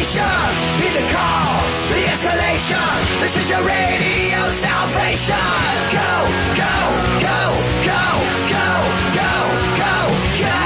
station. Be the call, the escalation. This is your radio salvation. Go, go, go, go, go, go, go, go.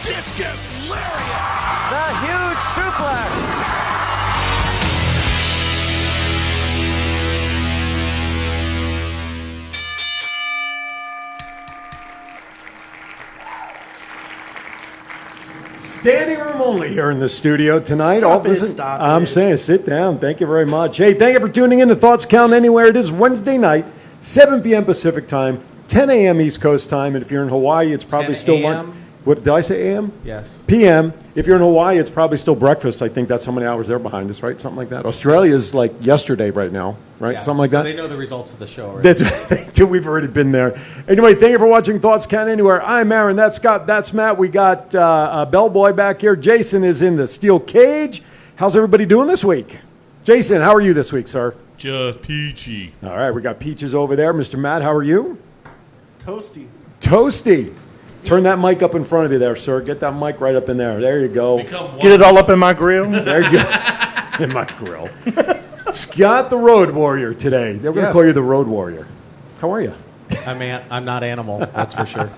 Discus Lariat! The huge suplex! Standing room only here in the studio tonight. Stop I'm it. saying sit down. Thank you very much. Hey, thank you for tuning in to Thoughts Count Anywhere. It is Wednesday night, 7 p.m. Pacific time, 10 a.m. East Coast time. And if you're in Hawaii, it's probably 10 still a.m.? What did I say? A.m.? Yes. P.m. If you're in Hawaii, it's probably still breakfast. I think that's how many hours they're behind us, right? Something like that. Australia's like yesterday right now, right? Yeah, Something like so that. They know the results of the show already. That's we've already been there. Anyway, thank you for watching Thoughts Count Anywhere. I'm Aaron. That's Scott. That's Matt. We got Bellboy back here. Jason is in the steel cage. How's everybody doing this week? Jason, how are you this week, sir? Just peachy. All right, we got Peaches over there. Mr. Matt, how are you? Toasty. Toasty. Turn that mic up in front of you there, sir. Get that mic right up in there. There you go. Get it all up in my grill. There you go. In my grill. Scott the Road Warrior today. They're going to Yes. call you the Road Warrior. How are you? I'm not animal, that's for sure.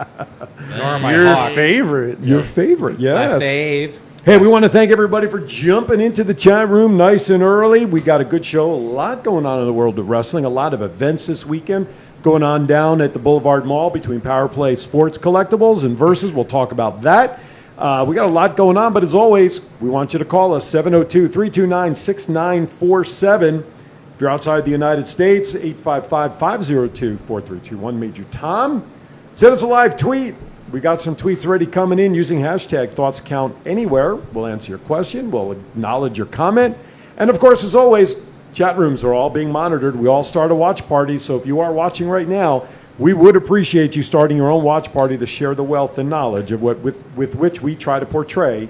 Nor am I Your hog. favorite. Your favorite, yes. My fave. Hey, we want to thank everybody for jumping into the chat room nice and early. We got a good show, a lot going on in the world of wrestling, a lot of events this weekend going on down at the Boulevard Mall between Power Play Sports Collectibles and Versus. We'll talk about that. We got a lot going on, but as always, we want you to call us 702-329-6947. If you're outside the United States, 855-502-4321. Major Tom. Send us a live tweet. We got some tweets already coming in using hashtag Thoughts Count Anywhere. We'll answer your question. We'll acknowledge your comment. And of course, as always, chat rooms are all being monitored. We all start a watch party. So if you are watching right now, we would appreciate you starting your own watch party to share the wealth and knowledge of what with which we try to portray.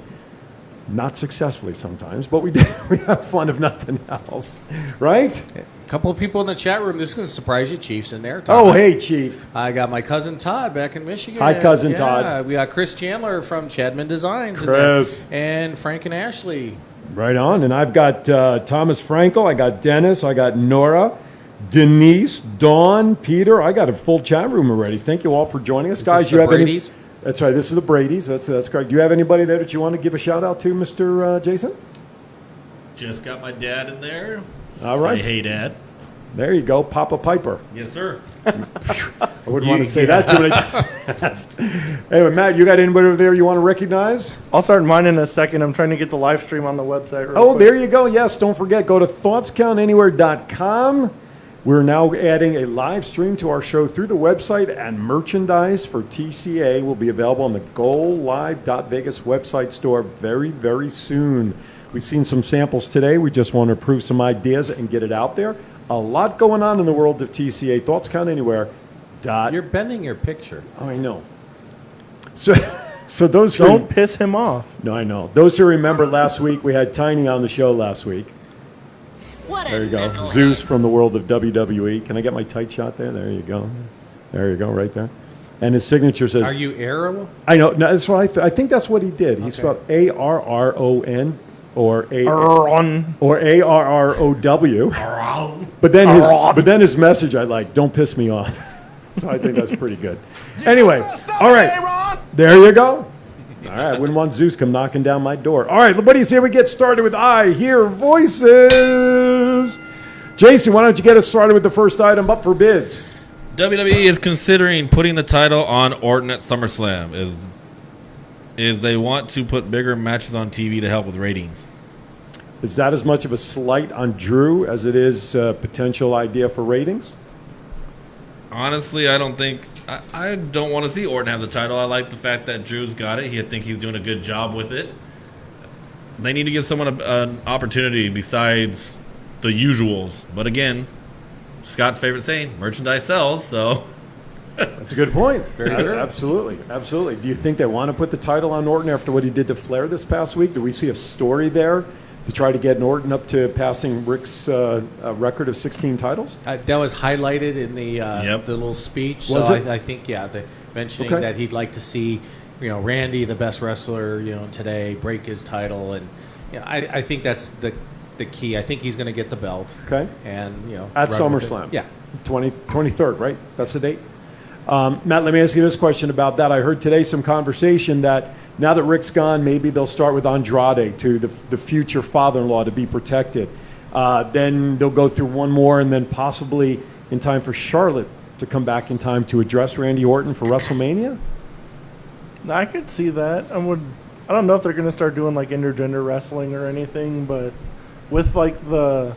Not successfully sometimes, but we have fun if nothing else. Right? A couple of people in the chat room. This is going to surprise you. Chief's in there. Oh, Thomas. hey, Chief. I got my cousin Todd back in Michigan. Hi, cousin Yeah, Todd. We got Chris Chandler from Chadman Designs. Chris. And Frank and Ashley. Right on. And I've got Thomas Frankel. I got Dennis. I got Nora, Denise, Dawn, Peter. I got a full chat room already. Thank you all for joining us. Is Guys, this you the have Brady's? any? That's right. This is the Brady's. That's correct. Do you have anybody there that you want to give a shout out to, Mr. Jason? Just got my dad in there. All right. Say, hey, Dad. There you go. Papa Piper. Yes, sir. I wouldn't want to say that too many times. Anyway, Matt, you got anybody over there you want to recognize? I'll start mine in a second. I'm trying to get the live stream on the website. Real Oh, quick. there you go. Yes, don't forget, go to thoughtskountanywhere.com. We're now adding a live stream to our show through the website, and merchandise for TCA will be available on the GoLive.Vegas website store very, very soon. We've seen some samples today. We just want to approve some ideas and get it out there. A lot going on in the world of TCA. Thoughts Count Anywhere. You're bending your picture. Oh, I know. So those who Don't piss him off. No, I know. Those who remember last week, we had Tiny on the show last week. There you go. Zeus from the world of WWE. Can I get my tight shot there? There you go. There you go, right there. And his signature says, Are you Arrow? I know. No, that's what I think that's what he did. He spelled Arron or Arrow. But then his message, I like, don't piss me off. So I think that's pretty good. Anyway, all right. There you go. All right, I wouldn't want Zeus come knocking down my door. All right, buddies, here we get started with I Hear Voices. Jason, why don't you get us started with the first item up for bids? WWE is considering putting the title on Orton at SummerSlam. Is they want to put bigger matches on TV to help with ratings. Is that as much of a slight on Drew as it is a potential idea for ratings? Honestly, I don't think... I don't want to see Orton have the title. I like the fact that Drew's got it. I think he's doing a good job with it. They need to give someone an opportunity besides the usuals. But again, Scott's favorite saying, merchandise sells, so... That's a good point. Very true. Absolutely, absolutely. Do you think they want to put the title on Orton after what he did to Flair this past week? Do we see a story there to try to get Orton up to passing Rick's record of 16 titles? That was highlighted in the Yep. the little speech. Was so it? I think, mentioning Okay. that he'd like to see, Randy, the best wrestler, today, break his title, and I think that's the key. I think he's going to get the belt. Okay. And At run with it. SummerSlam. Yeah. 23rd, right? That's the date? Matt, let me ask you this question about that. I heard today some conversation that now that Rick's gone, maybe they'll start with Andrade to the future father-in-law to be protected. Then they'll go through one more and then possibly in time for Charlotte to come back in time to address Randy Orton for WrestleMania? I could see that. I don't know if they're going to start doing like intergender wrestling or anything, but with like the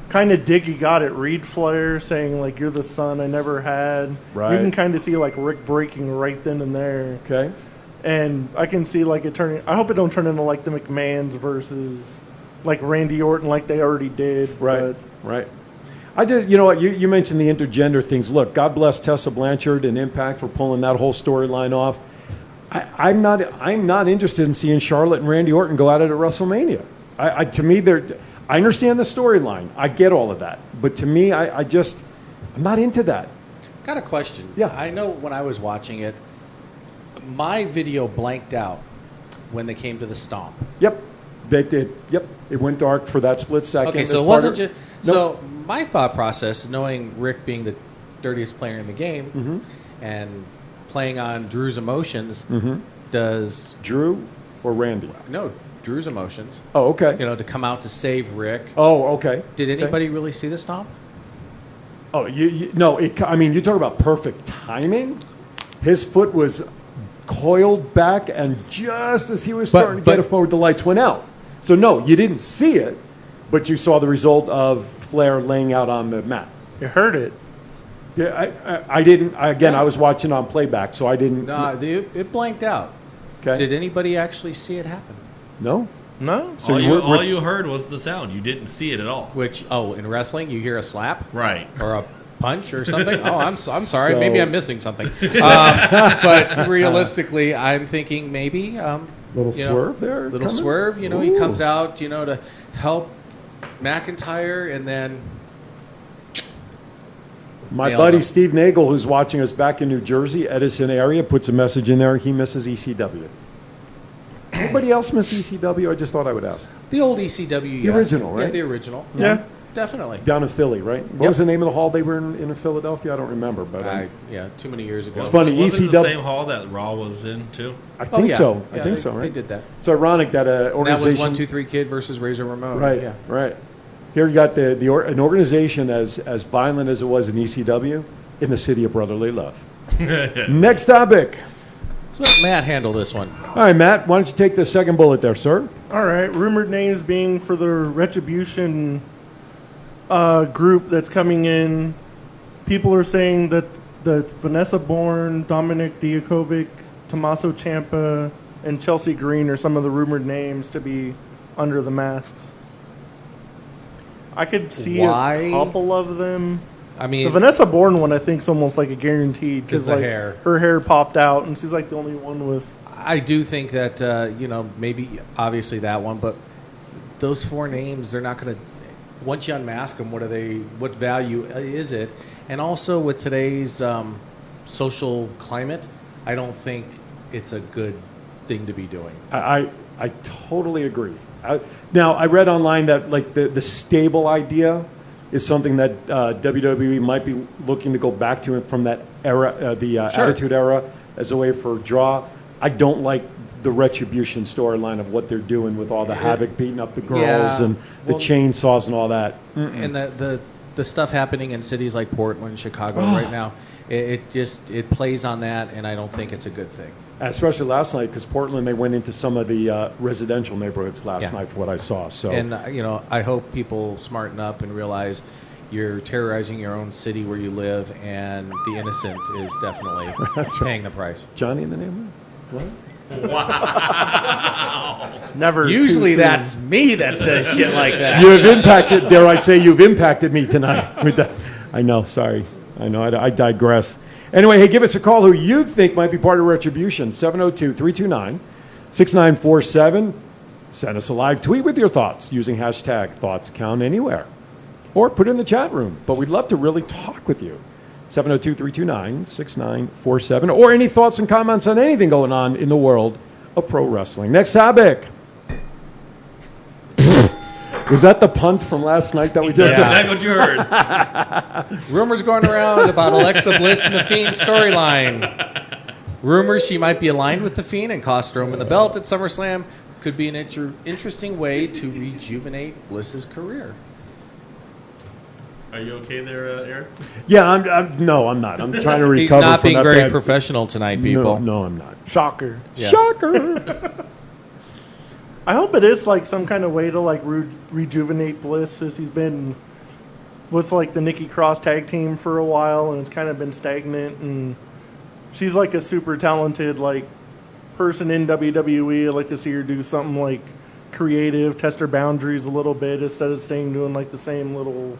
kind of dig he got at Reed Flair saying like, you're the son I never had. Right. You can kind of see like Rick breaking right then and there. Okay. And I can see like it turning. I hope it don't turn into like the McMahons versus like Randy Orton like they already did. Right, But right. I just, you know what, you mentioned the intergender things. Look, God bless Tessa Blanchard and Impact for pulling that whole storyline off. I'm not interested in seeing Charlotte and Randy Orton go at it at WrestleMania. To me, I understand the storyline. I get all of that. But to me, I'm not into that. Got a question. Yeah. I know when I was watching it, my video blanked out when they came to the stomp. Yep, they did. Yep, it went dark for that split second. Okay, as so it part wasn't of- just... Nope. So my thought process, knowing Rick being the dirtiest player in the game Mm-hmm. and playing on Drew's emotions, Mm-hmm. does... Drew or Randy? No, Drew's emotions. Oh, okay. To come out to save Rick. Oh, okay. Did Okay. anybody really see the stomp? Oh, no. I mean, you talk about perfect timing. His foot was coiled back, and just as he was starting to get it forward, the lights went out. So no, you didn't see it, but you saw the result of Flair laying out on the mat. you heard it. Yeah, I didn't. Again, I was watching on playback, so I didn't. No, it blanked out. Okay. Did anybody actually see it happen? No. No. So all you heard was the sound. You didn't see it at all. Which, in wrestling, you hear a slap? Right. Or a punch or something? Oh, I'm sorry. So- Maybe I'm missing something. But realistically, I'm thinking maybe... Little swerve there Little coming? swerve. He Ooh. comes out, to help McIntyre, and then... My Nails buddy up. Steve Nagel, who's watching us back in New Jersey, Edison area, puts a message in there. He misses ECW. Anybody else miss ECW? I just thought I would ask. The old ECW, The original, right? Yeah, the original. Yeah. Definitely. Down in Philly, right? What was the name of the hall they were in Philadelphia? I don't remember, but Too many years ago. It's funny. Wasn't it the ECW same hall that Raw was in, too? I think so. I Yeah, think they- so, right? They did that. It's ironic that an That organization. was 1, 2, 3 Kid versus Razor Ramon. Right, Yeah. right. Here you got an organization as violent as it was in ECW in the city of brotherly love. Next topic. Let's let Matt handle this one. All right, Matt, why don't you take the second bullet there, sir? All right. Rumored names being for the Retribution group that's coming in. People are saying that Vanessa Bourne, Dominic Dijakovic, Tommaso Ciampa, and Chelsea Green are some of the rumored names to be under the masks. I could see Why? a couple of them. I mean, The Vanessa Bourne one, I think, is almost like a guaranteed because the like hair. her hair popped out, and she's like the only one with. I do think that maybe obviously that one, but those 4 names, they're not going to. Once you unmask them, what are they? What value is it? And also with today's social climate, I don't think it's a good thing to be doing. I totally agree. Now, I read online that like the stable idea is something that WWE might be looking to go back to from that era, the Sure. Attitude Era, as a way for draw. I don't like the Retribution storyline of what they're doing with all the Havoc beating up the girls Yeah. and the Well, chainsaws and all that. And the stuff happening in cities like Portland, Chicago right now, it plays on that, and I don't think it's a good thing. Especially last night, because Portland, they went into some of the residential neighborhoods last Yeah. night, for what I saw. So And I hope people smarten up and realize you're terrorizing your own city where you live, and the innocent is definitely paying the price. Johnny in the neighborhood? What? Never. Usually too soon. that's me that says shit like that. You have impacted, dare I say, you've impacted me tonight. With that. I know, sorry. I know, I digress. Anyway, hey, give us a call who you think might be part of Retribution. 702-329-6947. Send us a live tweet with your thoughts using hashtag ThoughtsCountAnywhere. Or put it in the chat room. But we'd love to really talk with you. 702-329-6947. Or any thoughts and comments on anything going on in the world of pro wrestling. Next topic. Was that the punt from last night that we just That's exactly what you heard. Rumors going around about Alexa Bliss and The Fiend storyline. Rumors she might be aligned with The Fiend and cost Strowman the belt at SummerSlam could be an interesting way to rejuvenate Bliss's career. Are you okay there, Aaron? Yeah, no, I'm not. I'm trying to recover He's not from being that very bad- professional tonight, people. No, I'm not. Shocker. Yes. Shocker. I hope it is like some kind of way to like rejuvenate Bliss, as he's been with like the Nikki Cross tag team for a while, and it's kind of been stagnant. And she's like a super talented like person in WWE. I'd like to see her do something like creative, test her boundaries a little bit instead of staying doing like the same little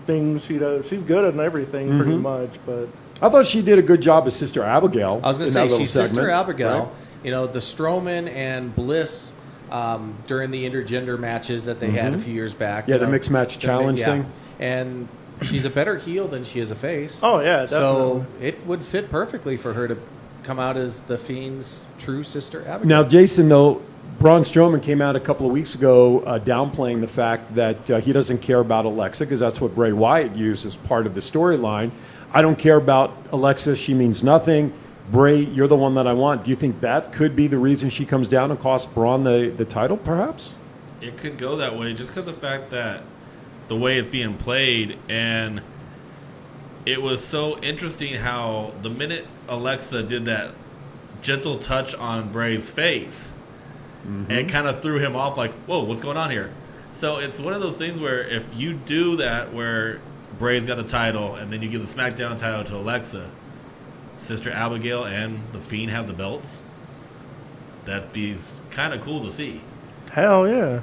things she does. She's good at everything pretty much, but I thought she did a good job as Sister Abigail. I was going in to that say, little she's Sister segment, Abigail. right? You know, the Strowman and Bliss during the intergender matches that they had a few years back. Yeah, you the know, mixed match challenge thing. And she's a better heel than she is a face. oh yeah, definitely. So it would fit perfectly for her to come out as the Fiend's true sister Abigail. Now, Jason, though, Braun Strowman came out a couple of weeks ago downplaying the fact that he doesn't care about Alexa, because that's what Bray Wyatt used as part of the storyline. I don't care about Alexa. She means nothing. Bray, you're the one that I want. Do you think that could be the reason she comes down and costs Braun the title, perhaps? It could go that way just because of the fact that the way it's being played, and it was so interesting how the minute Alexa did that gentle touch on Bray's face, it kind of threw him off like, whoa, what's going on here? So it's one of those things where if you do that where Bray's got the title and then you give the SmackDown title to Alexa, Sister Abigail and The Fiend have the belts, that'd be kind of cool to see. Hell yeah.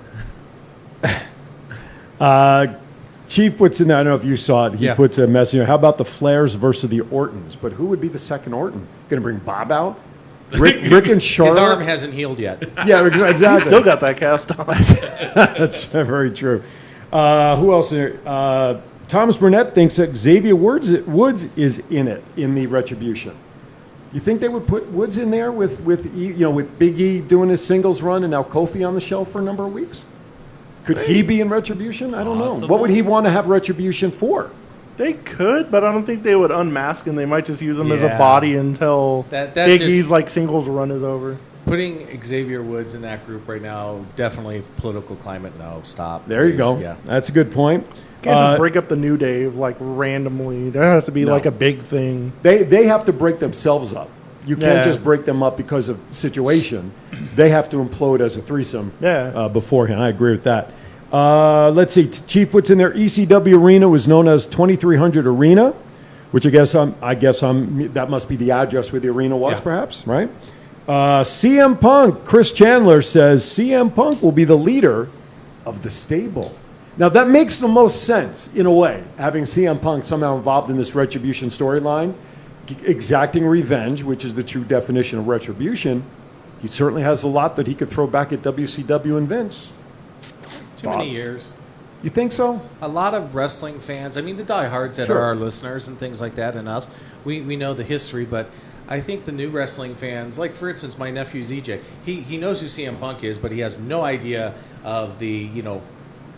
Chief puts in there, I don't know if you saw it, he Yeah. puts a message here. How about the Flairs versus the Ortons? But who would be the second Orton? Going to bring Bob out? Rick and Charlotte? His arm hasn't healed yet. Yeah, exactly. Still got that cast on. That's very true. Who else in here? Thomas Burnett thinks that Xavier Woods is in it, in the Retribution. You think they would put Woods in there with Big E doing his singles run and now Kofi on the shelf for a number of weeks? Could he be in Retribution? I don't know. Possible. What would he want to have Retribution for? They could, but I don't think they would unmask him. They might just use him as a Yeah. body until That Big just- E's like singles run is over. Putting Xavier Woods in that group right now, definitely political climate. No, stop. There you please. go. Yeah. That's a good point. Can't just break up the New Day like randomly. There has to be like a big thing. They have to break themselves up. You can't Yeah. just break them up because of situation. They have to implode as a threesome beforehand. I agree with that. Let's see. Chief puts in there, ECW Arena was known as 2300 Arena, which I guess that must be the address where the arena was, Yeah. perhaps, right? CM Punk, Chris Chandler says CM Punk will be the leader of the stable. Now, that makes the most sense, in a way, having CM Punk somehow involved in this retribution storyline, exacting revenge, which is the true definition of retribution. He certainly has a lot that he could throw back at WCW and Vince. Too many Thoughts? years. You think so? A lot of wrestling fans, I mean, the diehards that Sure. are our listeners and things like that, and us, we know the history, but I think the new wrestling fans, like for instance, my nephew ZJ, he knows who CM Punk is, but he has no idea of the,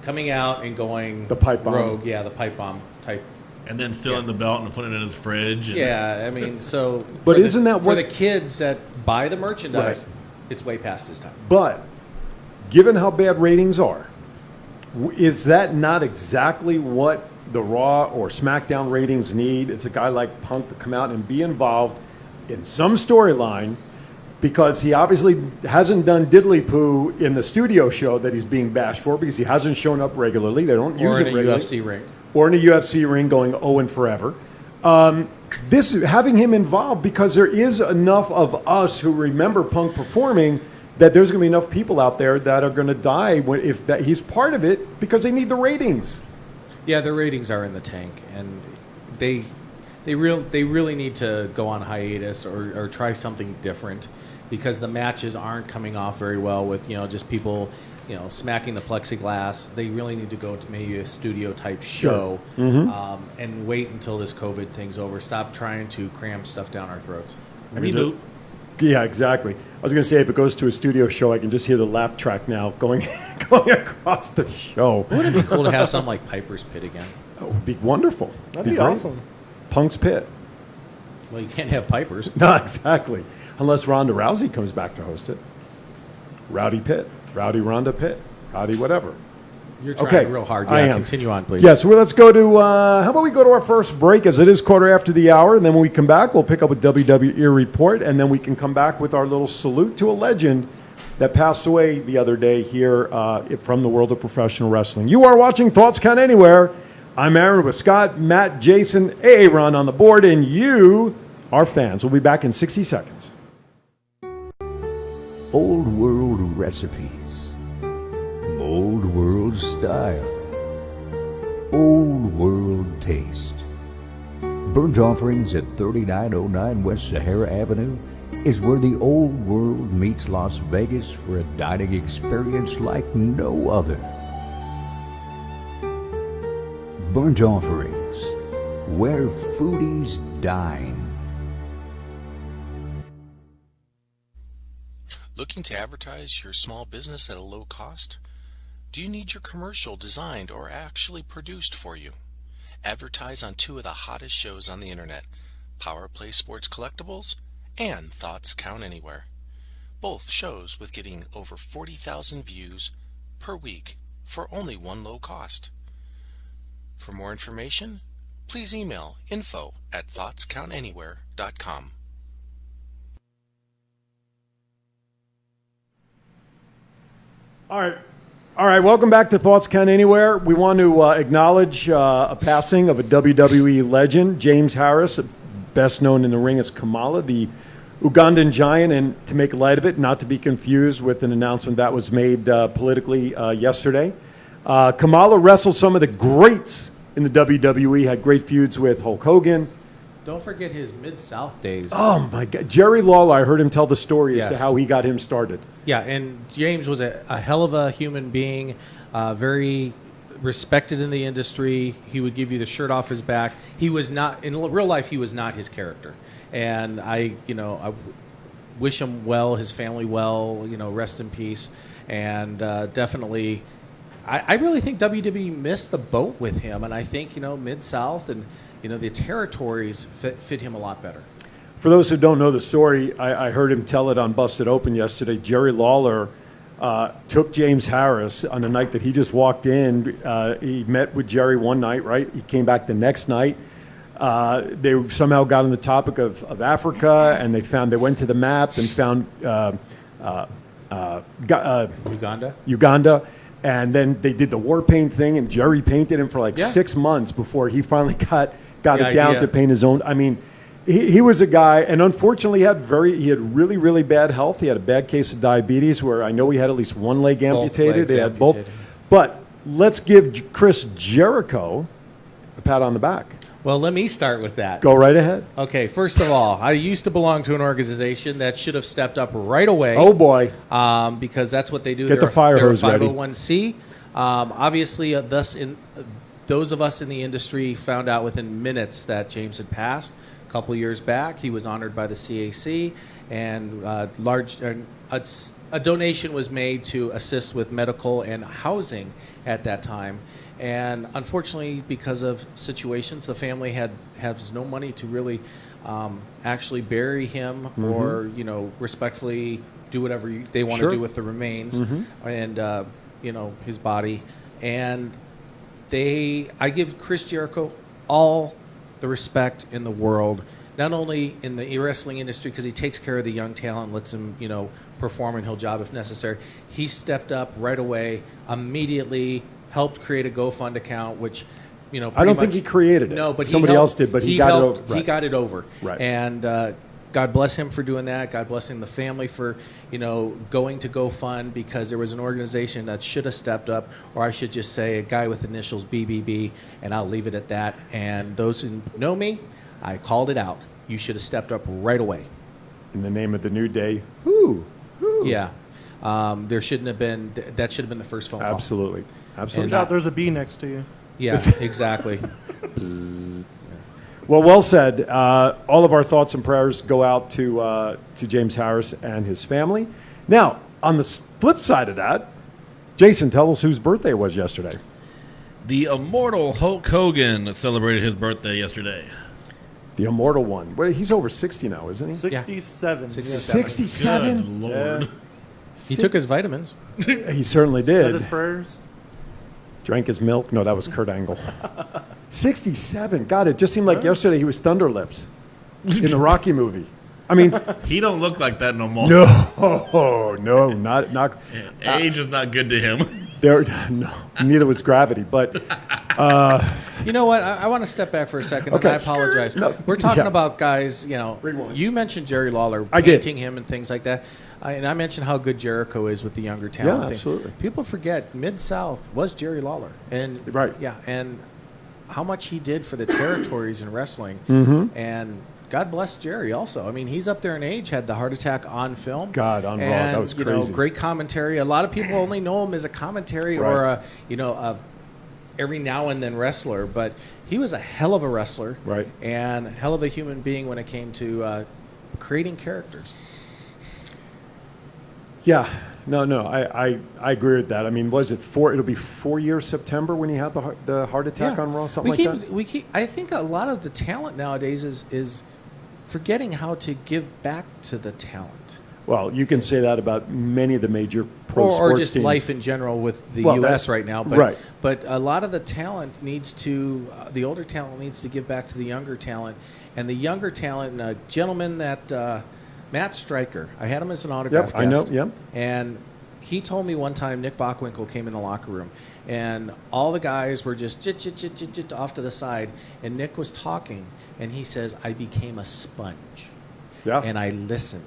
coming out and going The pipe bomb. rogue. Yeah, the pipe bomb type. And then stealing the belt and putting it in his fridge. And Yeah, I mean, so. But for isn't that for what- the kids that buy the merchandise? Right. It's way past his time. But given how bad ratings are, is that not exactly what the Raw or SmackDown ratings need? It's a guy like Punk to come out and be involved in some storyline, because he obviously hasn't done diddly poo in the studio show that he's being bashed for, because he hasn't shown up regularly. They don't use Or it in a regularly. UFC ring. Or in a UFC ring going 0 and forever. This having him involved, because there is enough of us who remember Punk performing, that there's going to be enough people out there that are going to die if that he's part of it, because they need the ratings. Yeah, the ratings are in the tank, and they really need to go on hiatus or try something different, because the matches aren't coming off very well with just people smacking the plexiglass. They really need to go to maybe a studio type show and wait until this COVID thing's over. Stop trying to cram stuff down our throats. Reboot. Yeah, exactly. I was going to say, if it goes to a studio show, I can just hear the laugh track now going across the show. Wouldn't it be cool to have something like Piper's Pit again? That would be wonderful. That'd be great. awesome. Punk's Pit. Well, you can't have Pipers. No, exactly. Unless Ronda Rousey comes back to host it. Rowdy Pit. Rowdy Ronda Pit. Rowdy whatever. You're trying real hard. Yeah, I am. Continue on, please. Yes, well, let's go to, how about we go to our first break, as it is quarter after the hour, and then when we come back, we'll pick up a WWE report, and then we can come back with our little salute to a legend that passed away the other day here from the world of professional wrestling. You are watching Thoughts Count Anywhere. I'm Aaron with Scott, Matt, Jason, Aaron on the board, and you are fans. We'll be back in 60 seconds. Old world recipes, old world style, old world taste. Burnt Offerings at 3909 West Sahara Avenue is where the old world meets Las Vegas for a dining experience like no other. Burnt Offerings, where foodies dine. Looking to advertise your small business at a low cost? Do you need your commercial designed or actually produced for you? Advertise on two of the hottest shows on the internet, Power Play Sports Collectibles and Thoughts Count Anywhere. Both shows with getting over 40,000 views per week for only one low cost. For more information, please email info@thoughtscountanywhere.com. All right. Welcome back to Thoughts Count Anywhere. We want to acknowledge a passing of a WWE legend, James Harris, best known in the ring as Kamala, the Ugandan giant, and to make light of it, not to be confused with an announcement that was made politically yesterday. Kamala wrestled some of the greats in the WWE, had great feuds with Hulk Hogan. Don't forget his Mid-South days. Oh, my God. Jerry Lawler, I heard him tell the story as to Yes. how he got him started. Yeah, and James was a hell of a human being, very respected in the industry. He would give you the shirt off his back. He was not, in real life, he was not his character. And I wish him well, his family well, rest in peace. And definitely, I really think WWE missed the boat with him. And I think, Mid-South and, the territories fit him a lot better. For those who don't know the story, I heard him tell it on Busted Open yesterday. Jerry Lawler took James Harris on a night that he just walked in. He met with Jerry one night, right? He came back the next night. They somehow got on the topic of Africa, and they went to the map and found Uganda. And then they did the war paint thing, and Jerry painted him for 6 months before he finally got it down to paint his own. I mean, he was a guy, and unfortunately, he had really, really bad health. He had a bad case of diabetes, where I know he had at least one leg amputated. Both legs He had both. amputated. But let's give Chris Jericho a pat on the back. Well, let me start with that. Go right ahead. Okay, first of all, I used to belong to an organization that should have stepped up right away. Oh, boy. Because that's what they do. Get the fire hose ready. They're a 501c. Obviously, those of us in the industry found out within minutes that James had passed. A couple years back, he was honored by the CAC, and a donation was made to assist with medical and housing at that time. And unfortunately, because of situations, the family has no money to really actually bury him or respectfully do whatever they want to do with the remains and his body. And I give Chris Jericho all the respect in the world, not only in the wrestling industry because he takes care of the young talent, lets him perform and he'll job if necessary. He stepped up right away, immediately helped create a GoFund account, which I don't think he created it. No, but somebody else did. But he got it over. He got it over. Right. And God bless him for doing that. God blessing the family for going to GoFund because there was an organization that should have stepped up, or I should just say a guy with initials BBB, and I'll leave it at that. And those who know me, I called it out. You should have stepped up right away. In the name of the new day. Who? Yeah. There shouldn't have been. That should have been the first phone call. Absolutely. Turns out there's a B next to you. Yeah, exactly. Well said. All of our thoughts and prayers go out to James Harris and his family. Now, on the flip side of that, Jason, tell us whose birthday it was yesterday. The immortal Hulk Hogan celebrated his birthday yesterday. The immortal one. Well, he's over 60 now, isn't he? 67. 67? Good Lord. Yeah. He took his vitamins. He certainly Said did. his prayers. Drank his milk. No, that was Kurt Angle. 67. God, it just seemed like yesterday he was Thunder Lips in the Rocky movie. I mean, He don't look like that no more. no, not. Age is not good to him. No, neither was gravity. But You know what? I want to step back for a second, Okay. and I apologize. No, We're talking yeah. about guys, Rewind. you mentioned Jerry Lawler, I did. painting him and things like that. And I mentioned how good Jericho is with the younger talent. Yeah, thing. absolutely. People forget Mid-South was Jerry Lawler. And Right. Yeah, and how much he did for the territories in wrestling. Mm-hmm. And God bless Jerry also. I mean, he's up there in age, had the heart attack on film. God, on Raw. And, That was crazy. great commentary. A lot of people only know him as a commentary Right. or a every now and then wrestler, but he was a hell of a wrestler, Right. and a hell of a human being when it came to creating characters. yeah, no, I agree with that. I mean, was it it'll be 4 years September when he had the heart attack on Raw, something like that? I think a lot of the talent nowadays is forgetting how to give back to the talent. Well, you can say that about many of the major pro sports or just teams. life in general with the Well, U.S. that- right now. But, right. But a lot of the talent needs to, the older talent needs to give back to the younger talent. And the younger talent, and a gentleman that, Matt Stryker, I had him as an autograph Yep, I know, guest. yep. And he told me one time Nick Bockwinkel came in the locker room, and all the guys were just jit off to the side, and Nick was talking, and he says, I became a sponge. Yeah. And I listened.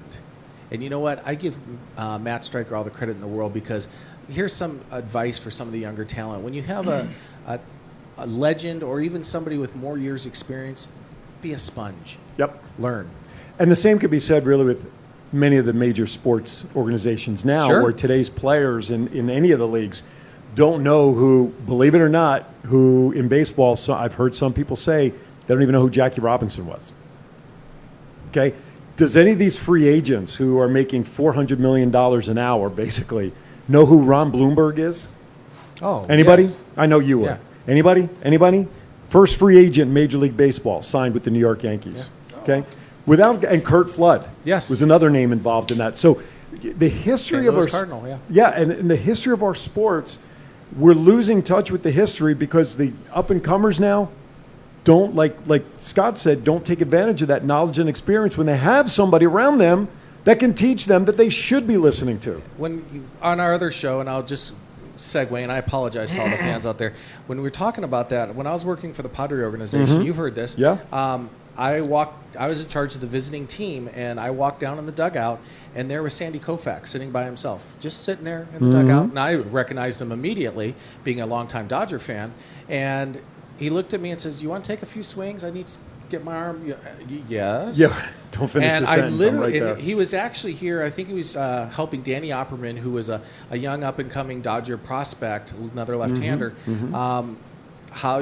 And you know what? I give Matt Stryker all the credit in the world because here's some advice for some of the younger talent. When you have a legend or even somebody with more years experience, be a sponge. Yep. Learn. And the same could be said really with many of the major sports organizations now, Sure. where today's players in any of the leagues don't know who, believe it or not, who in baseball, so I've heard some people say they don't even know who Jackie Robinson was. Okay? Does any of these free agents who are making $400 million an hour, basically, know who Ron Bloomberg is? Oh, Anybody? yes. I know you would. Yeah. Anybody? First free agent in Major League Baseball signed with the New York Yankees. Okay? And Kurt Flood Yes. was another name involved in that. So the history St. of our Louis Cardinal, yeah. Yeah, and in the history of our sports, we're losing touch with the history because the up and comers now don't, like Scott said, don't take advantage of that knowledge and experience when they have somebody around them that can teach them that they should be listening to. On our other show, and I'll just segue, and I apologize to all the fans out there. When we were talking about that, when I was working for the Padre organization, you've heard this. Yeah. I was in charge of the visiting team, and I walked down in the dugout, and there was Sandy Koufax sitting by himself, just sitting there in the dugout. And I recognized him immediately, being a longtime Dodger fan. And he looked at me and says, "You want to take a few swings? I need to get my arm." Yes. Yeah. Don't finish And the I sentence. I'm literally, right there. and he was actually here. I think he was helping Danny Opperman, who was a young up and coming Dodger prospect, another left-hander. How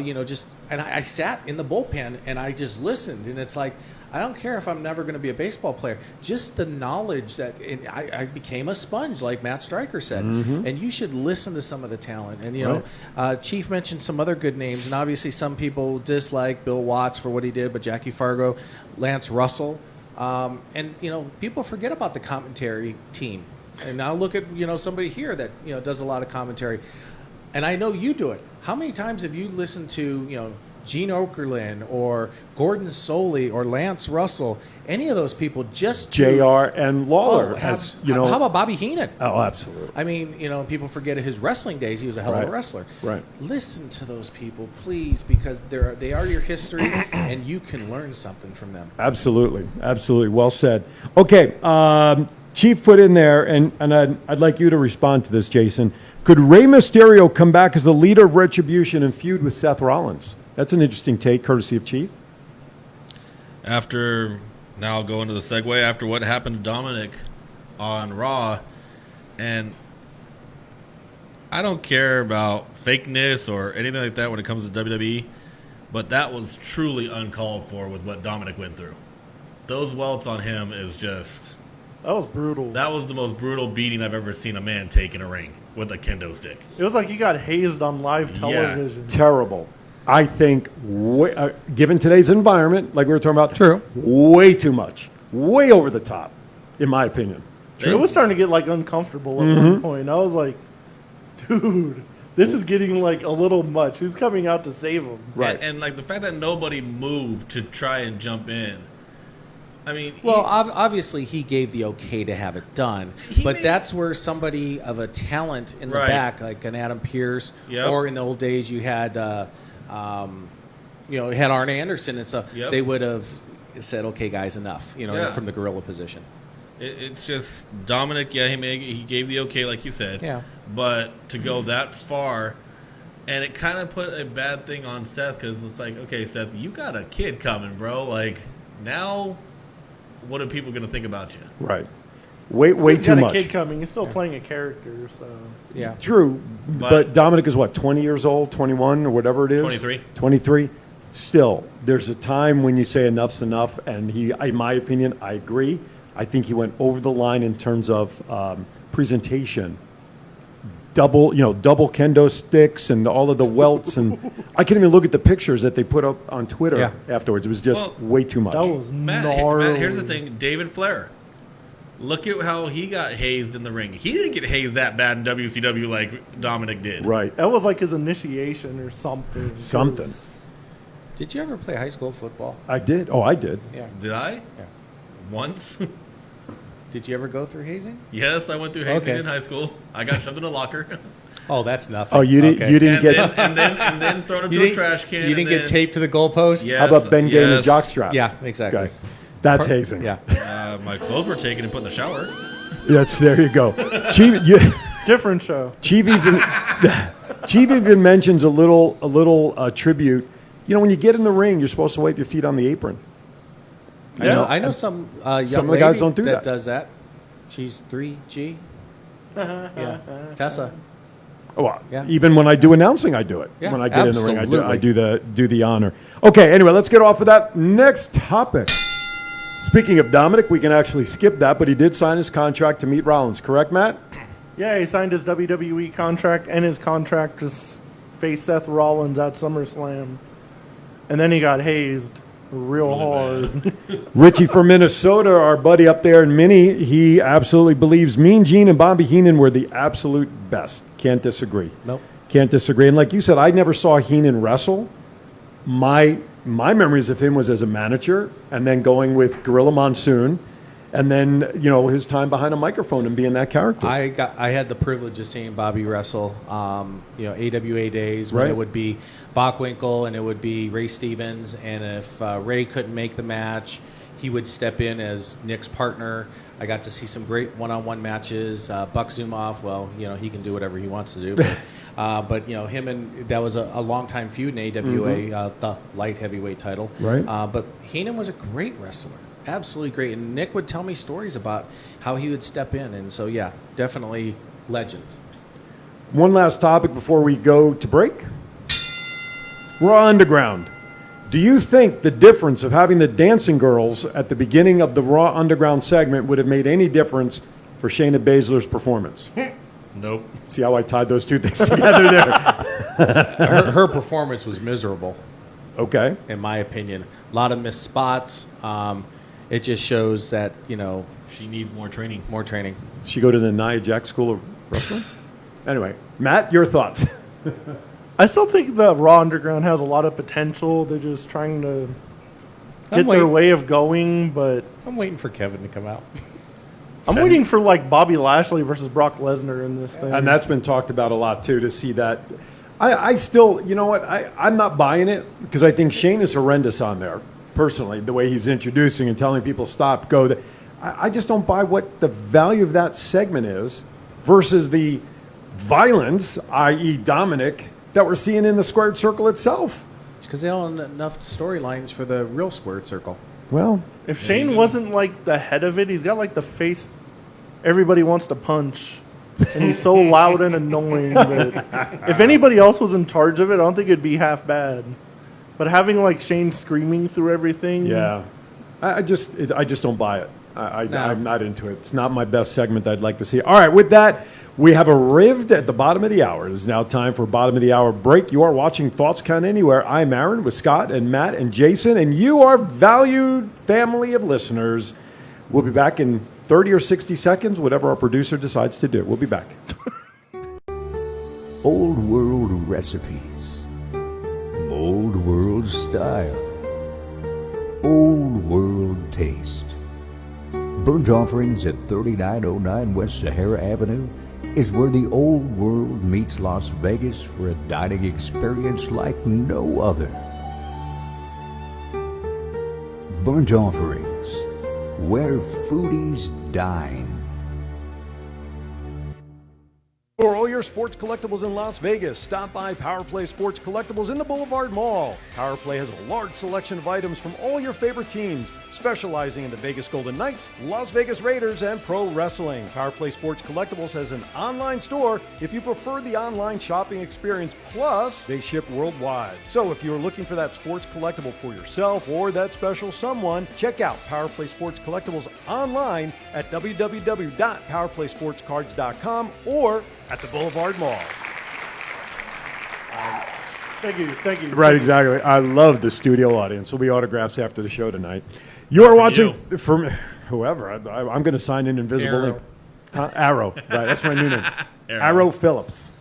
and I sat in the bullpen and I just listened, and it's like, I don't care if I'm never going to be a baseball player. Just the knowledge that I became a sponge, like Matt Stryker said. And you should listen to some of the talent. And Chief mentioned some other good names, and obviously some people dislike Bill Watts for what he did, but Jackie Fargo, Lance Russell. And people forget about the commentary team. And now look at somebody here that does a lot of commentary, and I know you do it. How many times have you listened to Gene Okerlund or Gordon Soley or Lance Russell, any of those people? Just JR and Lawler how about Bobby Heenan? Oh, absolutely. I mean, people forget his wrestling days. He was a hell of a wrestler. Right. Listen to those people, please, because they are your history, and you can learn something from them. Absolutely. Absolutely. Well said. Okay. Chief put in there, and I'd like you to respond to this, Jason. Could Rey Mysterio come back as the leader of Retribution and feud with Seth Rollins? That's an interesting take, courtesy of Chief. Now I'll go into the segue after what happened to Dominic on Raw. And I don't care about fakeness or anything like that when it comes to WWE, but that was truly uncalled for with what Dominic went through. Those welts on him is just... That was brutal. That was the most brutal beating I've ever seen a man take in a ring with a kendo stick. It was like he got hazed on live television. Terrible. I think, given today's environment, like we were talking about, True. Way too much. Way over the top, in my opinion. It was starting to get uncomfortable at one point. I was like, dude, this is getting a little much. Who's coming out to save him? Right. And the fact that nobody moved to try and jump in. I mean, well, obviously he gave the okay to have it done, but that's where somebody of a talent in the back, like an Adam Pearce, or in the old days you had, had Arn Anderson and stuff. They would have said, "Okay, guys, enough," from the gorilla position. It's just Dominic. Yeah, he gave the okay, like you said. Yeah. But to go that far, and it kind of put a bad thing on Seth because it's like, okay, Seth, you got a kid coming, bro. Like now. What are people going to think about you? Right. Way too much. He's got a kid coming. He's still playing a character, so... Yeah. True. But Dominic is what, 20 years old, 21, or whatever it is? 23. 23. Still, there's a time when you say enough's enough, and in my opinion, I agree. I think he went over the line in terms of presentation. Double kendo sticks and all of the welts, and I can't even look at the pictures that they put up on Twitter afterwards. It was just way too much. That was Matt, gnarly. here's the thing. David Flair. Look at how he got hazed in the ring. He didn't get hazed that bad in WCW like Dominic did. Right. That was like his initiation or something. Something. Did you ever play high school football? I did. Oh, I did. Yeah. Did I? Yeah. Once? Did you ever go through hazing? Yes, I went through hazing in high school. I got shoved in a locker. Oh, that's nothing. Oh, you didn't get. And then thrown into a trash can. You didn't get taped to the goalpost? Yes, How about Ben Game and jockstrap? Yeah, exactly. Okay. That's hazing. Yeah. My clothes were taken and put in the shower. Yes, there you go. Chief, Different show. Chief even mentions a little tribute. When you get in the ring, you're supposed to wipe your feet on the apron. I know some young some of the guys lady don't do that. does that. She's 3G. Yeah, Tessa. Oh, well, Yeah. even when I do announcing, I do it. Yeah, when I get in the ring, I absolutely. do the honor. Okay, anyway, let's get off of that. Next topic. Speaking of Dominic, we can actually skip that, but he did sign his contract to meet Rollins, correct, Matt? Yeah, he signed his WWE contract and his contract to face Seth Rollins at SummerSlam. And then he got hazed real hard. Richie from Minnesota, our buddy up there in Minnie, he absolutely believes Mean Gene and Bobby Heenan were the absolute best. Can't disagree. Nope. Can't disagree. And like you said, I never saw Heenan wrestle. My memories of him was as a manager and then going with Gorilla Monsoon. and then his time behind a microphone and being that character. I had the privilege of seeing Bobby wrestle, AWA days when Right. it would be Bockwinkel and it would be Ray Stevens, and if Ray couldn't make the match, he would step in as Nick's partner. I got to see some great one-on-one matches. Buck Zumoff, well, he can do whatever he wants to do. But him and that was a long-time feud in AWA, the light heavyweight title. Right. But Heenan was a great wrestler, absolutely great. And Nick would tell me stories about how he would step in. And so, yeah, definitely legends. One last topic before we go to break. Raw Underground. Do you think the difference of having the dancing girls at the beginning of the Raw Underground segment would have made any difference for Shayna Baszler's performance? Nope. See how I tied those two things together there? Her performance was miserable, Okay. in my opinion. A lot of missed spots. It just shows that, She needs more training. more training. She go to the Nia Jax School of Wrestling? Anyway, Matt, your thoughts? I still think the Raw Underground has a lot of potential. They're just trying to get their way of going, but I'm waiting for Kevin to come out. I'm waiting for like Bobby Lashley versus Brock Lesnar in this thing. And that's been talked about a lot too, to see that. I still, I'm not buying it because I think Shane is horrendous on there, personally, the way he's introducing and telling people stop, go. I just don't buy what the value of that segment is versus the violence, i.e. Dominic, that we're seeing in the squared circle itself. It's because they don't have enough storylines for the real squared circle. Well, If Shane wasn't like the head of it, he's got like the face everybody wants to punch. And he's so loud and annoying that if anybody else was in charge of it, I don't think it'd be half bad. But having like Shane screaming through everything. yeah, I just don't buy it. I'm not into it. It's not my best segment I'd like to see. All right, with that, we have arrived at the bottom of the hour. It is now time for bottom of the hour break. You are watching Thoughts Count Anywhere. I'm Aaron with Scott and Matt and Jason, and you are valued family of listeners. We'll be back in 30 or 60 seconds, whatever our producer decides to do. We'll be back. Old world recipes, old world style, old world taste. Burnt Offerings at 3909 West Sahara Avenue is where the old world meets Las Vegas for a dining experience like no other. Burnt Offerings, where foodies dine. For all your sports collectibles in Las Vegas, stop by Power Play Sports Collectibles in the Boulevard Mall. Power Play has a large selection of items from all your favorite teams, specializing in the Vegas Golden Knights, Las Vegas Raiders, and pro wrestling. Power Play Sports Collectibles has an online store if you prefer the online shopping experience, plus they ship worldwide. So if you're looking for that sports collectible for yourself or that special someone, check out Power Play Sports Collectibles online at www.powerplaysportscards.com or at the Boulevard Mall. Thank you. Right, exactly. I love the studio audience. There'll be autographs after the show tonight. You are watching from whoever. I'm going to sign in invisible Arrow. ink. Arrow. Right, that's my new name. Arrow Phillips.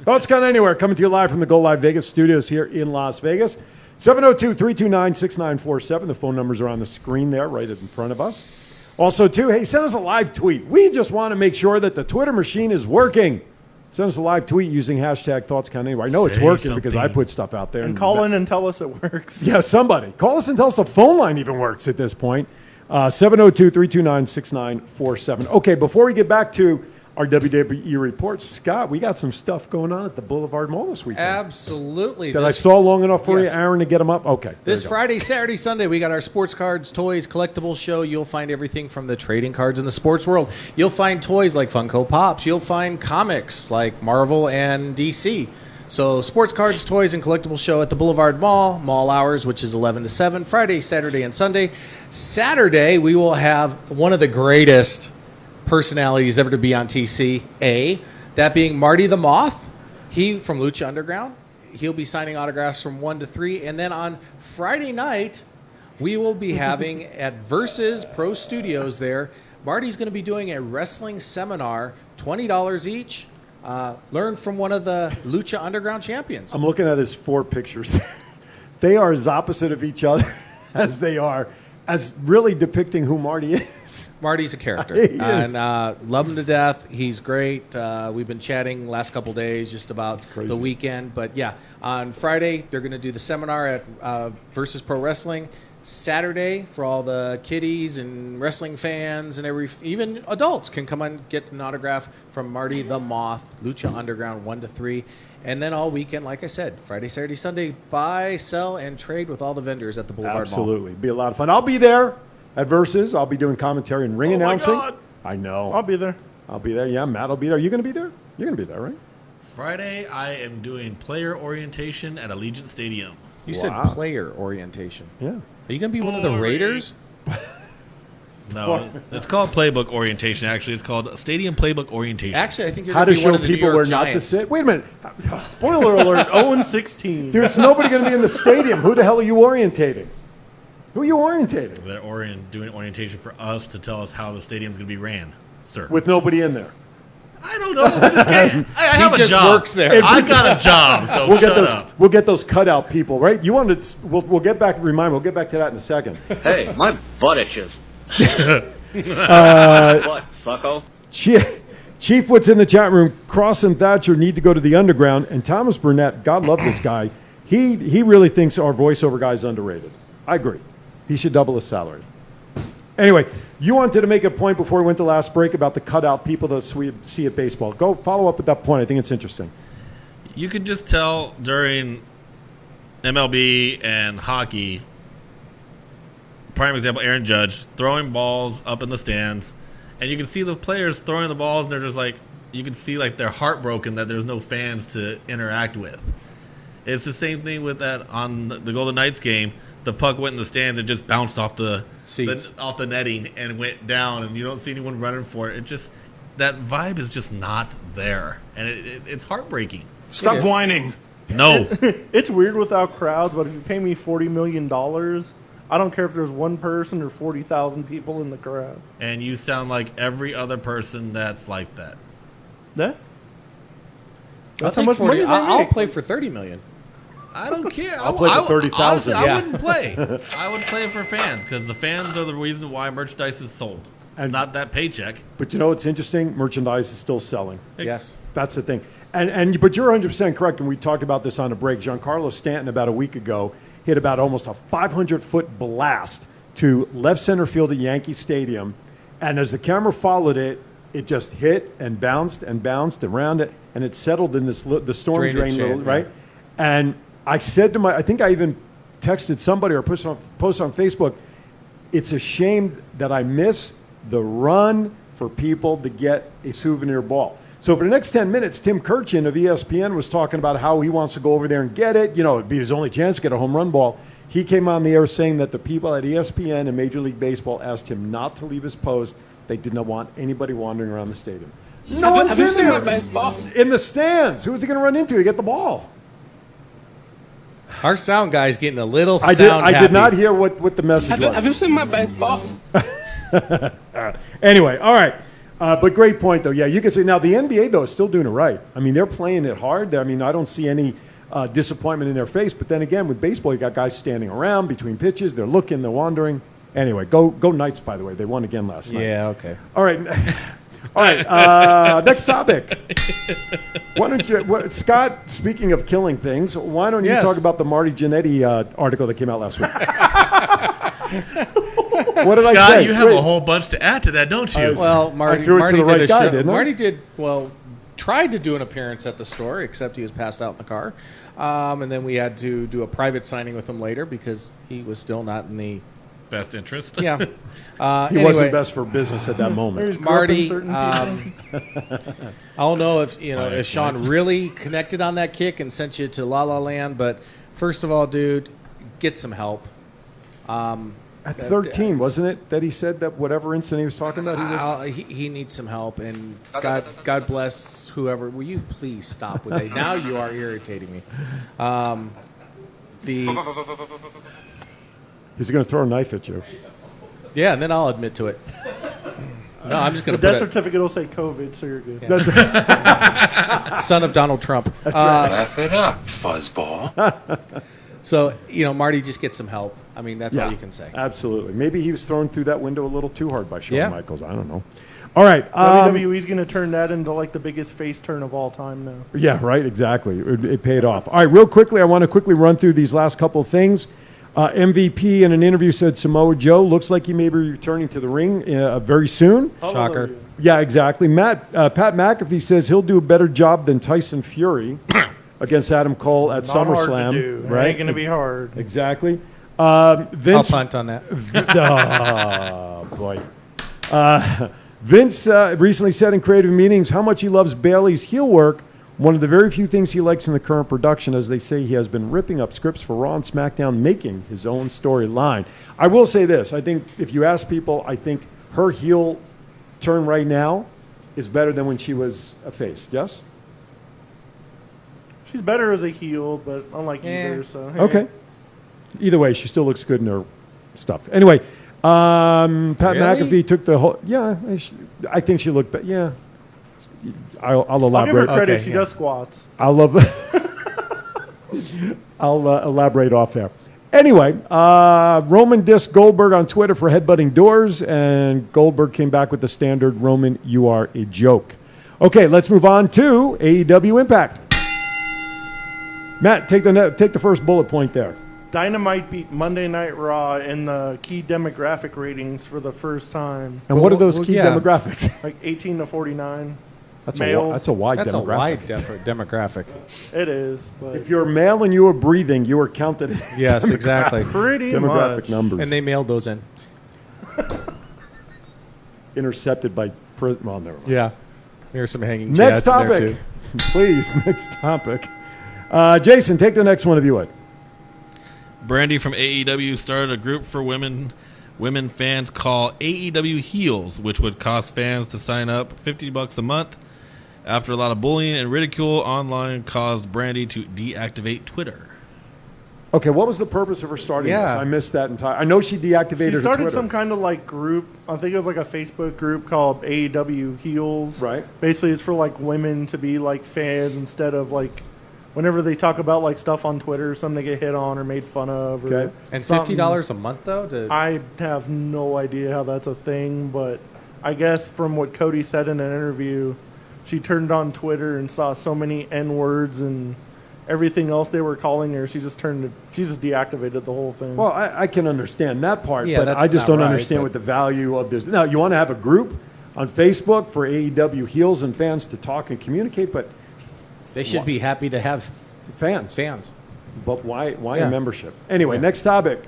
Thoughts Count Anywhere, coming to you live from the Go Live Vegas studios here in Las Vegas. 702-329-6947. The phone numbers are on the screen there, right in front of us. Also, too, hey, send us a live tweet. We just want to make sure that the Twitter machine is working. Send us a live tweet using hashtag Thoughts Count Anywhere. I know it's working because I put stuff out there. And call in and tell us it works. Yeah, somebody. Call us and tell us the phone line even works at this point. 702-329-6947. Okay, before we get back to our WWE reports, Scott, we got some stuff going on at the Boulevard Mall this weekend. Absolutely. Did I stall long enough for Yes. you, Aaron, to get them up? Okay. This Friday, Saturday, Sunday, we got our sports cards, toys, collectibles show. You'll find everything from the trading cards in the sports world. You'll find toys like Funko Pops. You'll find comics like Marvel and DC. So sports cards, toys, and collectibles show at the Boulevard Mall hours, which is 11 to 7, Friday, Saturday, and Sunday. Saturday, we will have one of the greatest personalities ever to be on TCA, that being Marty the Moth. He from Lucha Underground. He'll be signing autographs from 1 to 3. And then on Friday night, we will be having at Versus Pro Studios there. Marty's going to be doing a wrestling seminar, $20 each. Learn from one of the Lucha Underground champions. I'm looking at his 4 pictures. They are as opposite of each other as they are as really depicting who Marty is. Marty's a character, He is. and love him to death. He's great. We've been chatting last couple days just about crazy. the weekend, but yeah, on Friday they're going to do the seminar at Versus Pro Wrestling. Saturday for all the kiddies and wrestling fans and even adults can come and get an autograph from Marty the Moth, Lucha Underground 1 to 3, and then all weekend, like I said, Friday, Saturday, Sunday, buy, sell, and trade with all the vendors at the Boulevard Mall. Absolutely. Be a lot of fun. I'll be there at Versus. I'll be doing commentary and ring announcing. God. I know. I'll be there. I'll be there. Yeah, Matt will be there. You going to be there? You're going to be there, right? Friday, I am doing player orientation at Allegiant Stadium. You Wow. said player orientation. Yeah. Are you going to be one of the Raiders? No, it's called playbook orientation. Actually, it's called Stadium Playbook Orientation. Actually, I think you're How going to to be one show of the New people York where not to Giants. sit. Wait a minute. Spoiler alert, 0-16. There's nobody going to be in the stadium. Who the hell are you orientating? Who are you orientating? They're doing orientation for us to tell us how the stadium's going to be ran, sir. With nobody in there. I don't know. I have a just job. works there. I got a job, so We'll get shut those. up. We'll get those cutout people, right? You wanted. We'll get back. We'll get back to that in a second. Hey, my butt itches. What, sucko? Chief Woods in the chat room. Cross and Thatcher need to go to the underground. And Thomas Burnett, God love this guy. He really thinks our voiceover guy is underrated. I agree. He should double his salary. Anyway, you wanted to make a point before we went to last break about the cutout people that we see at baseball. Go follow up with that point. I think it's interesting. You could just tell during MLB and hockey, prime example, Aaron Judge, throwing balls up in the stands, and you can see the players throwing the balls, and they're just like, you can see like they're heartbroken that there's no fans to interact with. It's the same thing with that on the Golden Knights game. The puck went in the stands and just bounced off the netting and went down, and you don't see anyone running for it. It just, that vibe is just not there, and it's heartbreaking. Stop whining. No. It's weird without crowds, but if you pay me $40 million, I don't care if there's one person or 40,000 people in the crowd. And you sound like every other person that's like that. Yeah. That's how much money they I'll make. play for $30 million. I don't care. I'll play for 30,000. Honestly, Yeah. I wouldn't play. I would play for fans because the fans are the reason why merchandise is sold. It's And- not that paycheck. But you know what's interesting? Merchandise is still selling. Yes. That's the thing. But you're 100% correct, and we talked about this on a break. Giancarlo Stanton about a week ago hit about almost a 500-foot blast to left center field at Yankee Stadium, and as the camera followed it, it just hit and bounced around it, and it settled in the storm Drainage, drain, yeah. right? And I said to I think I even texted somebody or posted on Facebook, it's a shame that I miss the run for people to get a souvenir ball. So for the next 10 minutes, Tim Kirchin of ESPN was talking about how he wants to go over there and get it. You know, it'd be his only chance to get a home run ball. He came on the air saying that the people at ESPN and Major League Baseball asked him not to leave his post. They did not want anybody wandering around the stadium. No one's in there in the stands. Who's he going to run into to get the ball? Our sound guy's getting a little I did not hear what the message was. Have you seen my baseball? Anyway, all right. But great point, though. Yeah, you can say now the NBA, though, is still doing it right. I mean, they're playing it hard. I mean, I don't see any disappointment in their face. But then again, with baseball, you got guys standing around between pitches. They're looking, they're wandering. Anyway, go Knights, by the way. They won again last night. Yeah, okay. All right. All right. Next topic. Why don't you, Scott, speaking of killing things, why don't you Yes. talk about the Marty Jannetty article that came out last week? What did I Scott, say? you have Wait. a whole bunch to add to that, don't you? Well, Marty, I threw it to Marty the right did a guy, show. didn't I? Marty did, tried to do an appearance at the store, except he was passed out in the car. And then we had to do a private signing with him later because he was still not in the... Best interest. Yeah. He wasn't best for business at that moment. There's Marty, certain people. I don't know if Sean really connected on that kick and sent you to La La Land, but first of all, dude, get some help. At 13, wasn't it, that he said that whatever incident he was talking about, He needs some help, and God bless whoever. Will you please stop with that? Now you are irritating me. he's going to throw a knife at you. Yeah, and then I'll admit to it. No, I'm just The going death to certificate will say COVID, so you're good. That's son of Donald Trump. right. Laugh it up, fuzzball. So, Marty, just get some help. I mean, that's all you can say. Absolutely. Maybe he was thrown through that window a little too hard by Shawn Yeah. Michaels. I don't know. All right. WWE's going to turn that into like the biggest face turn of all time now. Yeah, right. Exactly. It paid off. All right. Real quickly, I want to quickly run through these last couple of things. MVP in an interview said Samoa Joe looks like he may be returning to the ring very soon. Shocker. Hallelujah. Yeah, exactly. Pat McAfee says he'll do a better job than Tyson Fury against Adam Cole at Not hard to SummerSlam. do. It Right? ain't going to be hard. Exactly. I'll Vince. punt on that. Oh, boy. Vince recently said in creative meetings how much he loves Bailey's heel work. One of the very few things he likes in the current production, as they say, he has been ripping up scripts for Raw and SmackDown, making his own storyline. I will say this. I think if you ask people, I think her heel turn right now is better than when she was a face. Yes? She's better as a heel, but unlike either. So Okay. Either way, she still looks good in her stuff. Anyway, Pat McAfee took the whole. Yeah, I think she looked. Yeah, I'll elaborate. I'll give her credit. Okay, she yeah. does squats. I'll elaborate off there. Anyway, Roman dissed Goldberg on Twitter for headbutting doors, and Goldberg came back with the standard Roman, you are a joke. Okay, let's move on to AEW Impact. Matt, take the first bullet point there. Dynamite beat Monday Night Raw in the key demographic ratings for the first time. And what are those key yeah. demographics? Like 18 to 49. That's Males. a wide That's demographic. a wide demographic. It is, but If you're male and you are breathing, you are counted. Yes, exactly. pretty Demographic much. numbers. And they mailed those in. Intercepted by prison. Well, never mind. Yeah. There's some hanging Next chads in there, topic. too. Please, next topic. Jason, take the next one if you would. Brandy from AEW started a group for women fans called AEW Heels, which would cost fans to sign up $50 a month. After a lot of bullying and ridicule online caused Brandy to deactivate Twitter. Okay, what was the purpose of her starting Yeah. this? I missed that entire. I know she deactivated She her started Twitter. some kind of like group. I think it was like a Facebook group called AEW Heels. Right. Basically, it's for like women to be like fans instead of like whenever they talk about like stuff on Twitter, something they get hit on or made fun of. Or Okay. And something. $50 a month, though? I have no idea how that's a thing, but I guess from what Cody said in an interview, she turned on Twitter and saw so many N-words and everything else they were calling her. She just deactivated the whole thing. Well, I can understand that part, Yeah, but that's I just not don't right, understand but- what the value of this. Now, you want to have a group on Facebook for AEW Heels and fans to talk and communicate, but They should be happy to have fans. fans. But why Yeah. a membership? Anyway, Yeah. next topic.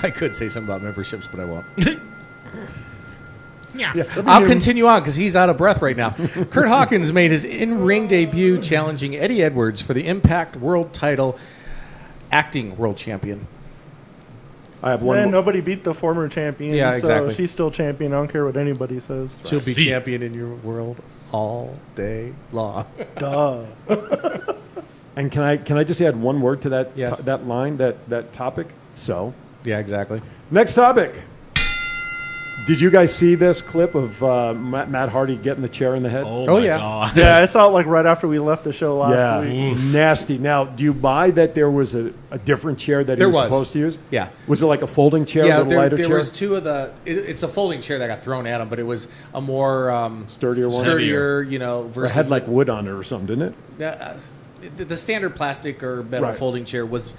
I could say something about memberships, but I won't. Yeah. I'll continue on because he's out of breath right now. Kurt Hawkins made his in-ring debut challenging Eddie Edwards for the Impact World Title, acting world champion. I have one. And more. nobody beat the former champion, Yeah, so exactly. she's still champion. I don't care what anybody says. She'll be champion in your world all day long. Duh. And can I just add one word to that Yes. that line, that topic? So, Yeah, exactly. next topic. Did you guys see this clip of Matt Hardy getting the chair in the head? Oh, Oh, my yeah. God. Yeah, I saw it like right after we left the show last Yeah, week. nasty. Now, do you buy that there was a different chair that he There was was. supposed to use? Yeah. Was it like a folding chair, Yeah, a little lighter there chair? was two of the. It's a folding chair that got thrown at him, but it was a more Sturdier one? Sturdier, you know, It versus had like wood on it or something, didn't it? the standard plastic or metal Right. folding chair was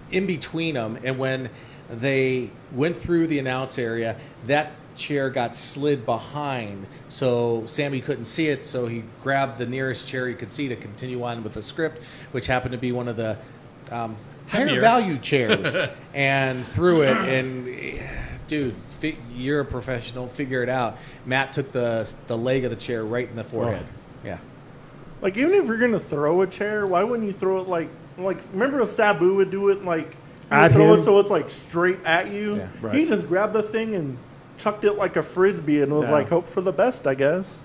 in between them, and when they went through the announce area, that chair got slid behind, so Sammy couldn't see it, so he grabbed the nearest chair he could see to continue on with the script, which happened to be one of the higher Heavier. value chairs, and threw it, and dude, you're a professional, figure it out. Matt took the leg of the chair right in the forehead. Yeah. Like, even if you're going to throw a chair, why wouldn't you throw it like remember Sabu would do it like, you would At throw him? it so it's like straight at you? Yeah. Right. He just grabbed the thing and chucked it like a frisbee and was Yeah. like, hope for the best, I guess.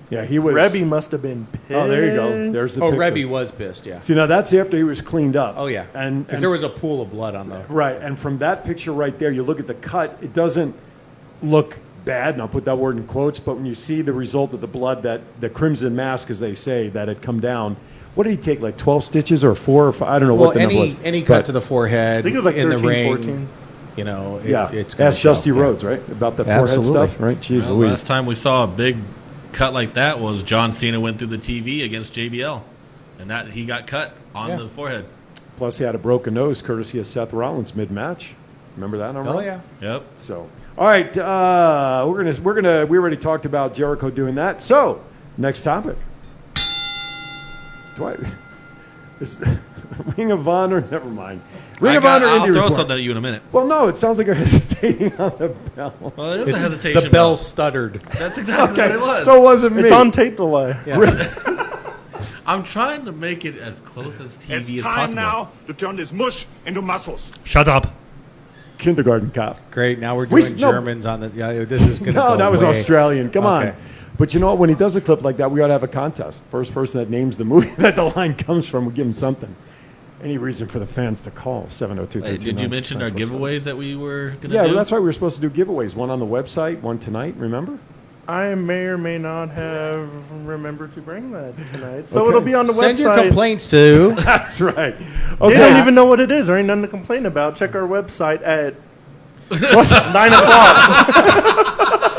Yeah, he was. Rebby must have been pissed. Oh, there you go. There's the Oh, picture. Rebby was pissed, yeah. See, now that's after he was cleaned up. Oh, yeah. And Because there was a pool of blood on the... right, and from that picture right there, you look at the cut. It doesn't look bad, and I'll put that word in quotes. But when you see the result of the blood, that the crimson mask, as they say, that had come down what did he take? Like 12 stitches or 4 or 5? I don't know what the number was. Any cut But- to the forehead I think it was like in 13, the ring, 14. you know, Yeah, it's gonna ask show. Dusty Yeah. Rhodes, right? About the forehead Absolutely. stuff, right? Jeez Well, Louise. last time we saw a big cut like that was John Cena went through the TV against JBL, and that he got cut on the forehead. Plus, he had a broken nose courtesy of Seth Rollins mid-match. Remember that? Oh yeah. Yep. So, all right, we already talked about Jericho doing that. So, next topic. Is Ring of Honor? Never mind. Ring of Honor. I'll Indie throw Report. something at you in a minute. Well, no, it sounds like you're hesitating on the bell. Well, it is a It's hesitation. the bell stuttered. That's exactly what it was. So it wasn't me. It's on tape delay. I'm trying to make it as close as TV It's as time possible. now to turn this mush into muscles. Shut up. Kindergarten Cop. Great. Now we're We- doing no. Germans on the. Yeah, this is going to No, go that was way- Australian. Come on. Okay. But you know what? When he does a clip like that, we ought to have a contest. First person that names the movie that the line comes from, we give him something. Any reason for the fans to call 702 Hey, did you mention our giveaways that we were going to Yeah, do? that's why we were supposed to do giveaways. One on the website, one tonight, remember? I may or may not have remembered to bring that tonight. So Okay. it'll be on the Send website. your complaints to. That's right. They don't even know what it is. There ain't nothing to complain about. Check our website at 9 o'clock.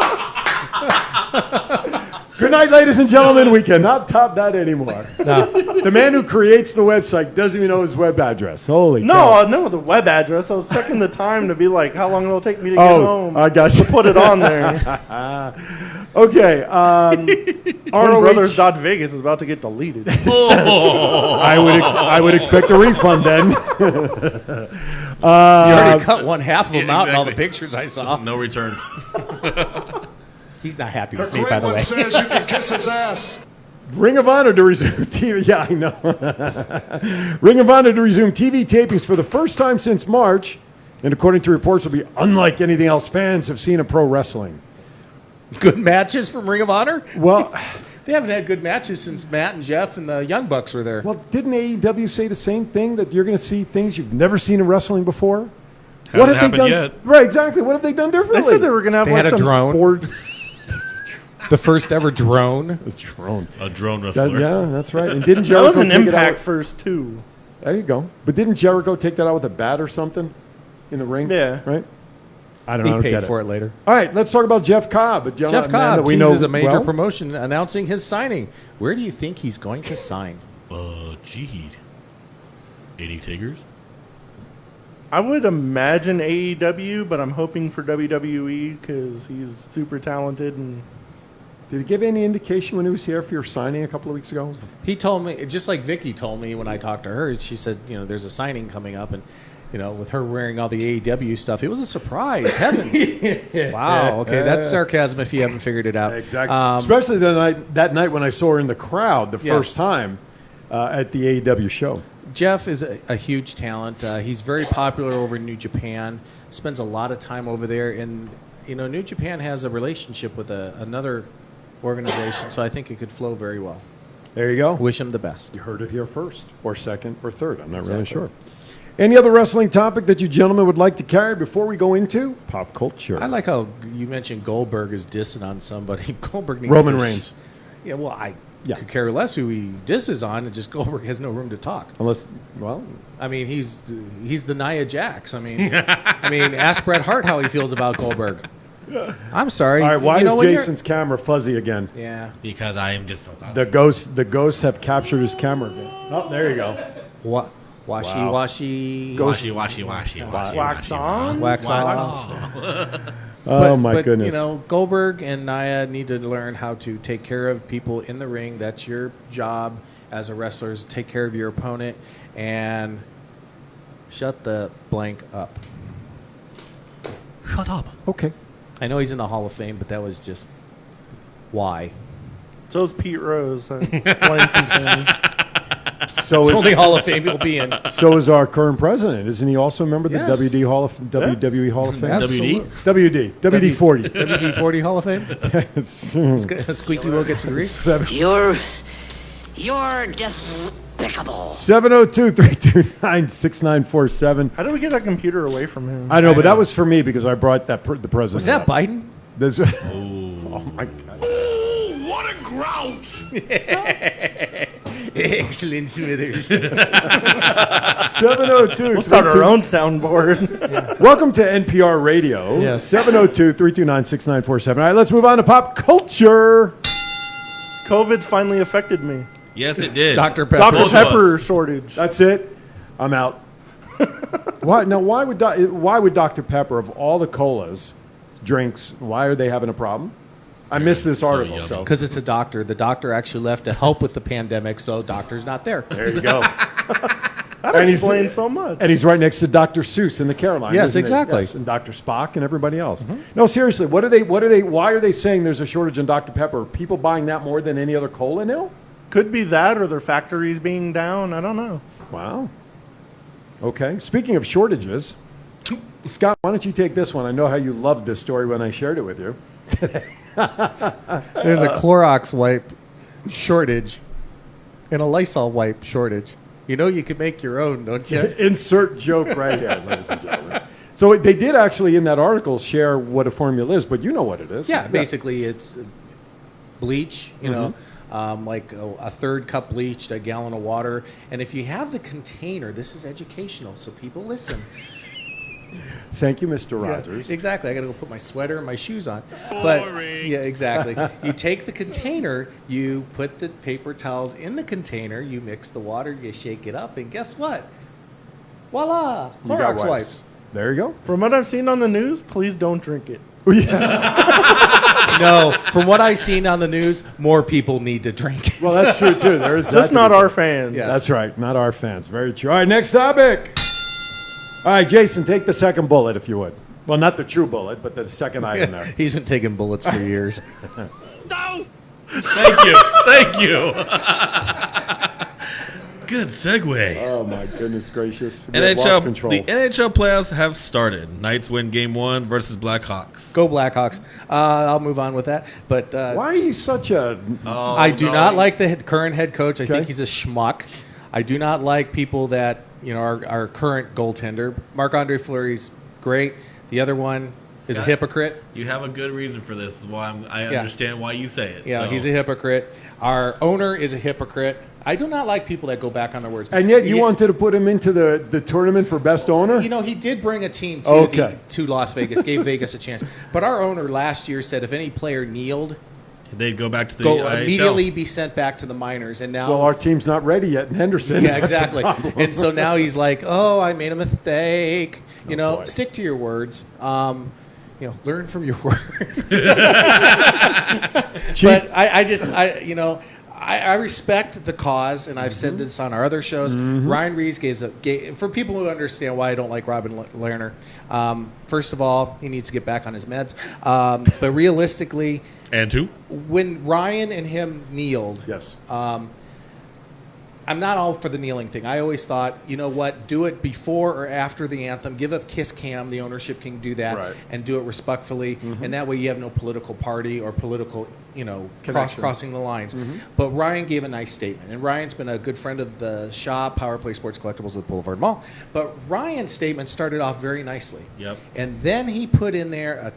Good night, ladies and gentlemen. We cannot top that anymore. The man who creates the website doesn't even know his web address. Holy No, cow. I know the web address. I was checking the time to be like, how long it'll take me to get Oh, home. I got you. To put it on there. Okay. TwinBrothers.Vegas is about to get deleted. I would expect a refund then. You already cut one half of them out in all the exactly. pictures I saw. No returns. He's not happy with me, by the way. says you can kiss his ass. Ring of Honor to resume TV. Yeah, I know. Ring of Honor to resume TV tapings for the first time since March, and according to reports, will be unlike anything else fans have seen in pro wrestling. Good matches from Ring of Honor? Well, They haven't had good matches since Matt and Jeff and the Young Bucks were there. well, didn't AEW say the same thing, that you're going to see things you've never seen in wrestling before? Hasn't happened done? yet. Right, exactly. What have they done differently? They said they were going to have They like had a some drone. sports. The first ever drone. A drone. A drone wrestler. Yeah, that's right. And didn't That Jericho was an take it Impact out? first, too. There you go. But didn't Jericho take that out with a bat or something in the ring? Yeah. Right? I don't know. I He don't paid get for it. it later. All right, let's talk about Jeff Cobb. Jeff man that Cobb we know teases a major well. promotion announcing his signing. Where do you think he's going to sign? Gee. 80 takers? I would imagine AEW, but I'm hoping for WWE because he's super talented. And Did he give any indication when he was here for your signing a couple of weeks ago? He told me, just like Vicky told me when I talked to her, she said, you know, there's a signing coming up, and you know, with her wearing all the AEW stuff, it was a surprise. Heavens! Wow. Okay, that's sarcasm if you haven't figured it out. Exactly. Especially that night when I saw her in the crowd the Yeah. first time at the AEW show. Jeff is a huge talent. He's very popular over in New Japan. Spends a lot of time over there, and you know, New Japan has a relationship with another organization, so I think it could flow very well. There you go. Wish him the best. You heard it here first, or second, or third. I'm not really sure. Any other wrestling topic that you gentlemen would like to carry before we go into pop culture? I like how you mentioned Goldberg is dissing on somebody. Goldberg needs Roman to Reigns. Yeah, well, I Yeah. could care less who he disses on, and just Goldberg has no room to talk. Unless, well, I mean, he's the Nia Jax. I mean, ask Bret Hart how he feels about Goldberg. I'm sorry. all right. Why You know, is when you're- Jason's camera fuzzy again? Yeah. Because I am just so loud. The ghosts have captured his camera again. Oh, there you go. What? Washy. Washy, washy, washy, washy. wax on? Wax off. Oh my but, goodness. You know, Goldberg and Nia need to learn how to take care of people in the ring. That's your job as a wrestler, is take care of your opponent and shut the blank up. Shut up. Okay. I know he's in the Hall of Fame, but that was just why. so is Pete Rose. Explain some things. So It's only is Hall of Fame he'll be in. so is our current president. Isn't he also a member of the Yes. WWE Hall of Fame? WD? WD 40. WD-40 Hall of Fame. Squeaky Will gets a grease. You're despicable. 702-329-6947. How do we get that computer away from him? I know, but that was for me because I brought the president. Was that up. Biden? This- oh my God. Oh, what a grouch! Excellent, Smithers. 702. We'll start our own soundboard. Welcome to NPR Radio. Yes. 702-329-6947. All right, let's move on to pop culture. COVID's finally affected me. Yes, it did. Dr. Pepper. Dr. Both of Pepper us. shortage. That's it. I'm out. Why would Dr. Pepper, of all the colas, drinks, why are they having a problem? I missed this so article. yummy. So Because it's a doctor. The doctor actually left to help with the pandemic, so doctor's not there. there you go. That explains so much. And he's right next to Dr. Seuss in the Carolinas. Yes, isn't he? exactly. Yes, and Dr. Spock and everybody else. No, seriously, why are they saying there's a shortage in Dr. Pepper? Are people buying that more than any other cola now? Could be that or their factories being down. I don't know. Wow. Okay. Speaking of shortages, Scott, why don't you take this one? I know how you loved this story when I shared it with you. There's a Clorox wipe shortage and a Lysol wipe shortage. You know you can make your own, don't you? Insert joke right here, ladies and gentlemen. So they did actually in that article share what a formula is, but you know what it is. Yeah, basically it's bleach, you know, like a third cup bleach to a gallon of water. And if you have the container, this is educational, so people listen. Thank you, Mr. Rogers. Yeah, exactly. I got to go put my sweater and my shoes on. But yeah, exactly. You take the container, you put the paper towels in the container, you mix the water, you shake it up, and guess what? Voila! You got Clorox wipes. There you go. From what I've seen on the news, please don't drink it. No, from what I've seen on the news, more people need to drink it. Well, that's true too. There is Just that not to be our said. fans. Yeah. That's right, not our fans. Very true. All right, next topic. All right, Jason, take the second bullet if you would. Well, not the true bullet, but the second item there. He's been taking bullets for years. Thank you. Thank you. Good segue. Oh my goodness gracious! We have lost NHL, control. the NHL playoffs have started. Knights win Game 1 versus Blackhawks. Go Blackhawks. I'll move on with that. But Why are you such a? I do not like the current head coach. I Okay. think he's a schmuck. I do not like people that our current goaltender. Marc-Andre Fleury's great. The other one is a Scott, hypocrite. You have a good reason for this. Why I understand why you say it. Yeah, so. he's a hypocrite. Our owner is a hypocrite. I do not like people that go back on their words. And yet you wanted to put him into the tournament for best owner? You know, he did bring a team to to Las Vegas, gave Vegas a chance. But our owner last year said if any player kneeled, they'd go back to the go IHL. immediately be sent back to the minors. And now, Well, our team's not ready yet in Henderson. yeah, That's the exactly. problem. And so now he's like, "Oh, I made a mistake." boy. Stick to your words. Learn from your words. Chief, But I respect the cause, and I've said this on our other shows. Ryan Reeves gave for people who understand why I don't like Robin Lerner. First of all, he needs to get back on his meds. But realistically, And two. when Ryan and him kneeled, yes. I'm not all for the kneeling thing. I always thought, you know what, do it before or after the anthem. Give a kiss cam. The ownership can do that Right. and do it respectfully. And that way you have no political party or political, Connection. crossing the lines. But Ryan gave a nice statement. And Ryan's been a good friend of the shop, Power Play Sports Collectibles with Boulevard Mall. But Ryan's statement started off very nicely. Yep. And then he put in there,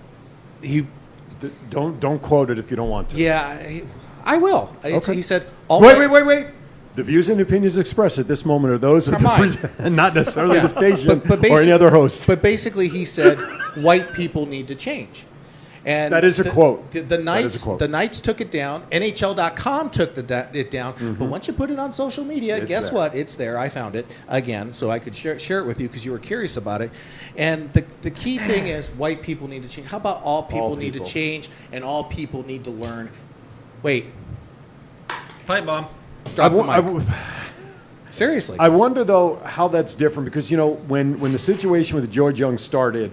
Don't quote it if you don't want to. I will. Okay. He said, Wait. The views and opinions expressed at this moment are those of the not necessarily Yeah. the station But or any other host. But basically, he said white people need to change. And That is a quote. The That is a quote. Knights took it down. NHL.com took it down. But once you put it on social media, It's guess there. what? It's there. I found it again, so I could share it with you because you were curious about it. And the key thing is white people need to change. How about all people need to people. change and all people need to learn? Wait, Pipe bomb. drop the mic. Seriously. I wonder though how that's different because when the situation with George Young started,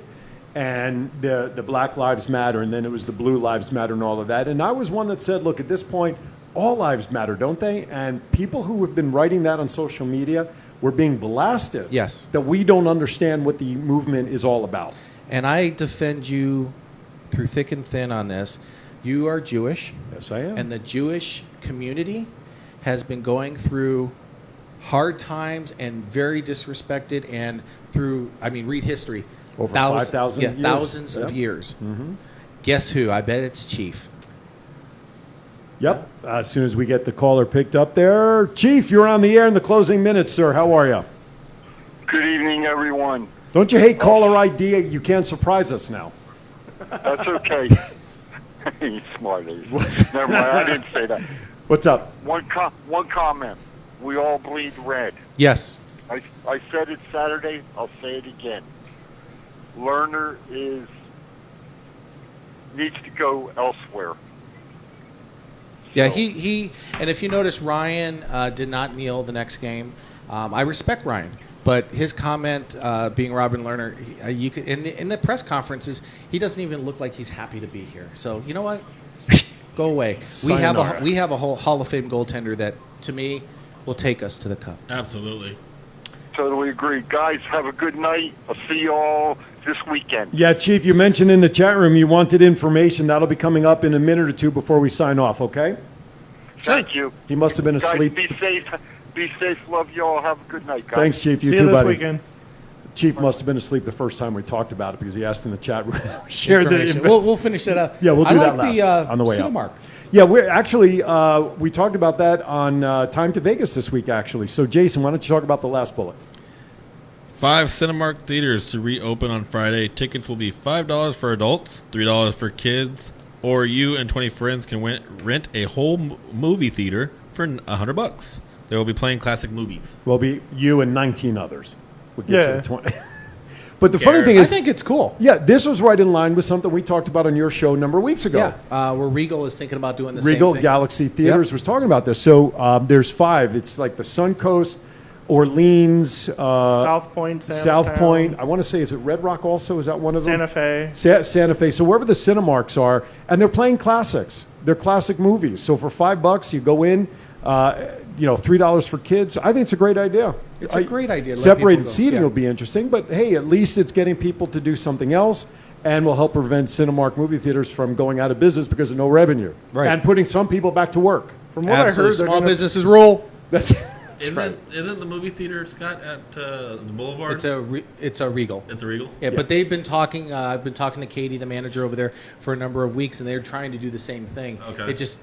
and the Black Lives Matter, and then it was the Blue Lives Matter, and all of that. And I was one that said, look, at this point, all lives matter, don't they? And people who have been writing that on social media were being blasted. Yes. That we don't understand what the movement is all about. And I defend you through thick and thin on this. You are Jewish. Yes, I am. And the Jewish community has been going through hard times and very disrespected and read history. Over 5,000 years. Thousands of Yep. years. Guess who? I bet it's Chief. Yep. As soon as we get the caller picked up there. Chief, you're on the air in the closing minutes, sir. How are you? Good evening, everyone. Don't you hate caller ID? You can't surprise us now. That's okay. You smartass. Never mind, I didn't say that. What's up? One comment. We all bleed red. Yes. I said it Saturday. I'll say it again. Lerner needs to go elsewhere. Yeah, he and if you notice, Ryan did not kneel the next game. I respect Ryan, but his comment, being Robin Lerner, you could in the press conferences, he doesn't even look like he's happy to be here. So you know what? Go away. Sayonara. We have a whole Hall of Fame goaltender that, to me, will take us to the cup. Absolutely. Totally agree. Guys, have a good night. I'll see you all this weekend. Yeah, Chief, you mentioned in the chat room you wanted information. That'll be coming up in a minute or two before we sign off, okay? Thank you. He must have been Guys, asleep. be safe. Be safe. Love you all. Have a good night, guys. Thanks, Chief. You See too, you this buddy. weekend. Chief must have been asleep the first time we talked about it because he asked in the chat room. Shared the Information. events. We'll finish that up. Yeah, we'll do I that like last on the way out. Cinemark. Yeah, we're actually we talked about that on Time to Vegas this week, actually. So, Jason, why don't you talk about the last bullet? 5 Cinemark theaters to reopen on Friday. Tickets will be $5 for adults, $3 for kids, or you and 20 friends can rent a whole movie theater for $100. They will be playing classic movies. Well, be you and 19 others. Would get you Yeah. to 20. But the funny thing I is, think it's cool. yeah, this was right in line with something we talked about on your show a number of weeks ago. Yeah, where Regal is thinking about doing the Regal same thing. Galaxy Theaters was talking about this. So there's 5. It's like the Suncoast, Orleans, South Point, South Samstown, Point. I want to say, is it Red Rock also? Is that one of them? Santa Fe. Santa Fe. So wherever the Cinemarks are, and they're playing classics. They're classic movies. So for $5, you go in. $3 for kids. I think it's a great idea. It's a great idea to let Separated people go. seating Yeah. will be interesting, but hey, at least it's getting people to do something else, and will help prevent Cinemark movie theaters from going out of business because of no revenue, Right. and putting some people back to work. From what Absolutely. I heard, they're Small gonna, businesses rule. That's Isn't the movie theater, Scott, at the Boulevard? It's a Regal. It's a Regal? Yeah, but they've been talking. I've been talking to Katie, the manager over there, for a number of weeks, and they're trying to do the same thing. Okay. It just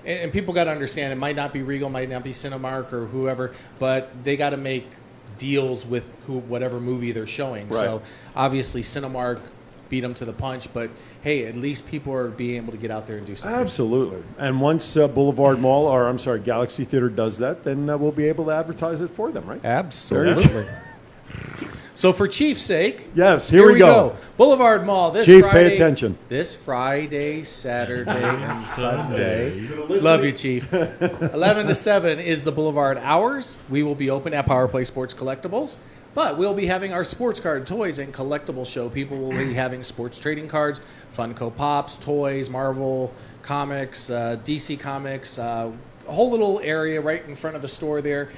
and people got to understand, it might not be Regal, might not be Cinemark or whoever, but they got to make deals with whatever movie they're showing. Right. So obviously Cinemark beat them to the punch, but hey, at least people are being able to get out there and do something. Absolutely. And once Boulevard Mall, or I'm sorry, Galaxy Theater does that, then we'll be able to advertise it for them, right? Absolutely. So for Chief's sake, Yes, here we go. Boulevard Mall this Chief, Friday. pay attention. This Friday, Saturday, and Sunday. Love you, Chief. 11 to 7 is the Boulevard hours. We will be open at Power Play Sports Collectibles. But we'll be having our sports card, toys, and collectible show. People will be having sports trading cards, Funko Pops, toys, Marvel comics, DC comics, a whole little area right in front of the store there.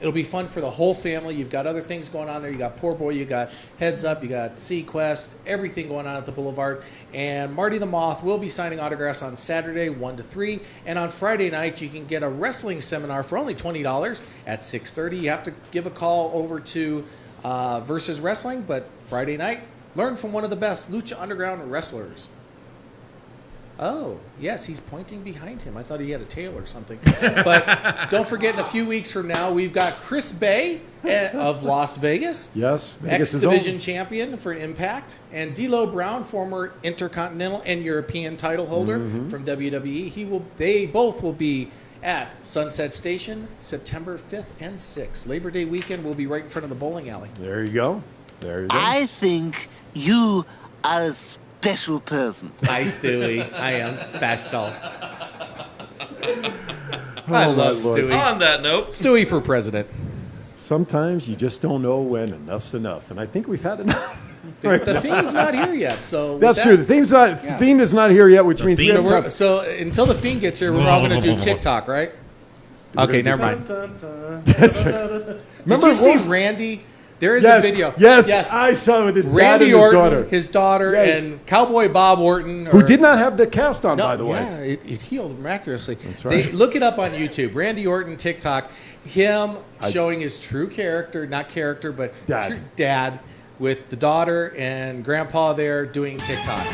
It'll be fun for the whole family. You've got other things going on there. You got Poor Boy, you got Heads Up, you got Sequest, everything going on at the Boulevard. And Marty the Moth will be signing autographs on Saturday, 1 to 3. And on Friday night, you can get a wrestling seminar for only $20 at 6:30. You have to give a call over to Versus Wrestling, but Friday night, learn from one of the best Lucha Underground wrestlers. Oh, yes, he's pointing behind him. I thought he had a tail or something. But don't forget, in a few weeks from now, we've got Chris Bay of Las Vegas. Yes, Vegas is X-Division on. champion for Impact. And D'Lo Brown, former Intercontinental and European title holder from WWE. They both will be at Sunset Station September 5th and 6th. Labor Day weekend, we'll be right in front of the bowling alley. There you go. There you go. I think you are a special person. Hi, Stewie. I am special. Oh, I love my Lord. Stewie. On that note, Stewie for president. Sometimes you just don't know when enough's enough, and I think we've had enough. The Fiend's not here yet, so with That's that- true. The theme's not. Yeah. Fiend is not here yet, which means we Fiend- have So, time. so until the Fiend gets here, we're all going to do TikTok, right? Okay, never mind. Dun, dun, That's dun, right. dun, dun. Remember Did you what was- see Randy? There is Yes, a video. yes, I saw it with his dad Randy and his Orton, daughter. his daughter, Yes. and Cowboy Bob Orton. Who did not have the cast on, No, by the way. Yeah, it healed miraculously. That's right. Look it up on YouTube. Randy Orton TikTok. Him showing his true character, not character, but Dad. true dad with the daughter and grandpa there doing TikTok.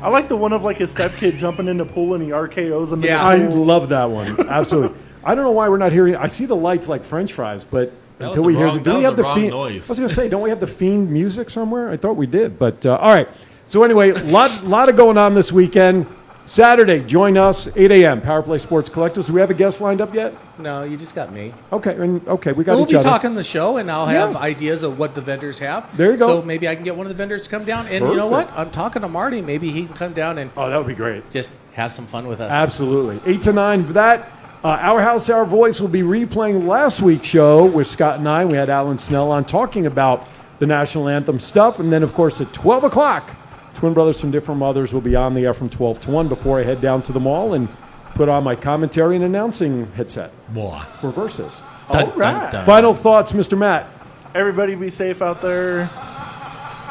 I like the one of like his stepkid jumping in the pool and he RKO's him. Yeah. in I the pool. love that one. Absolutely. I don't know why we're not hearing. I see the lights like French fries, but That until was we the hear wrong- the, do that we was have the the wrong fiend? noise. I was going to say, don't we have the fiend music somewhere? I thought we did, but all right. So anyway, lot of going on this weekend. Saturday, join us 8 a.m. Power Play Sports Collectors. Do we have a guest lined up yet? No, you just got me. Okay, we got We'll each be other. talking the show, and I'll have Yeah. ideas of what the vendors have. There you go. So maybe I can get one of the vendors to come down. And you know what? Perfect. I'm talking to Marty. Maybe he can come down and Oh, that would be great. just have some fun with us. Absolutely. 8 to 9 for that. Our House, Our Voice will be replaying last week's show with Scott and I. We had Alan Snell on talking about the national anthem stuff. And then, of course, at 12 o'clock, Twin Brothers from Different Mothers will be on the air from 12 to 1 before I head down to the mall and put on my commentary and announcing headset for Versus. All right. Final thoughts, Mr. Matt. Everybody be safe out there.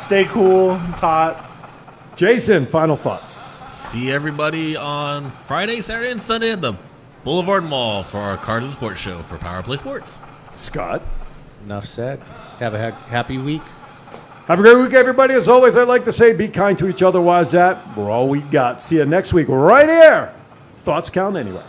Stay cool, hot. Jason, final thoughts. See everybody on Friday, Saturday, and Sunday at the Boulevard Mall for our Cards and Sports show for Power Play Sports. Scott. Enough said. Have a happy week. Have a great week, everybody. As always, I'd like to say be kind to each other. Why is that? We're all we got. See you next week right here. Thoughts count anyway.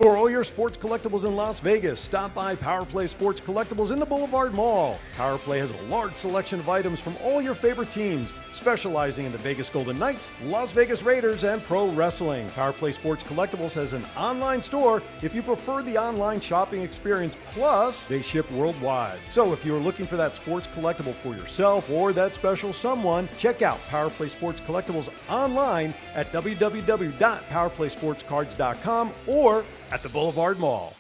For all your sports collectibles in Las Vegas, stop by Power Play Sports Collectibles in the Boulevard Mall. Power Play has a large selection of items from all your favorite teams, specializing in the Vegas Golden Knights, Las Vegas Raiders, and pro wrestling. Power Play Sports Collectibles has an online store if you prefer the online shopping experience, plus they ship worldwide. So if you're looking for that sports collectible for yourself or that special someone, check out Power Play Sports Collectibles online at www.powerplaysportscards.com or at the Boulevard Mall.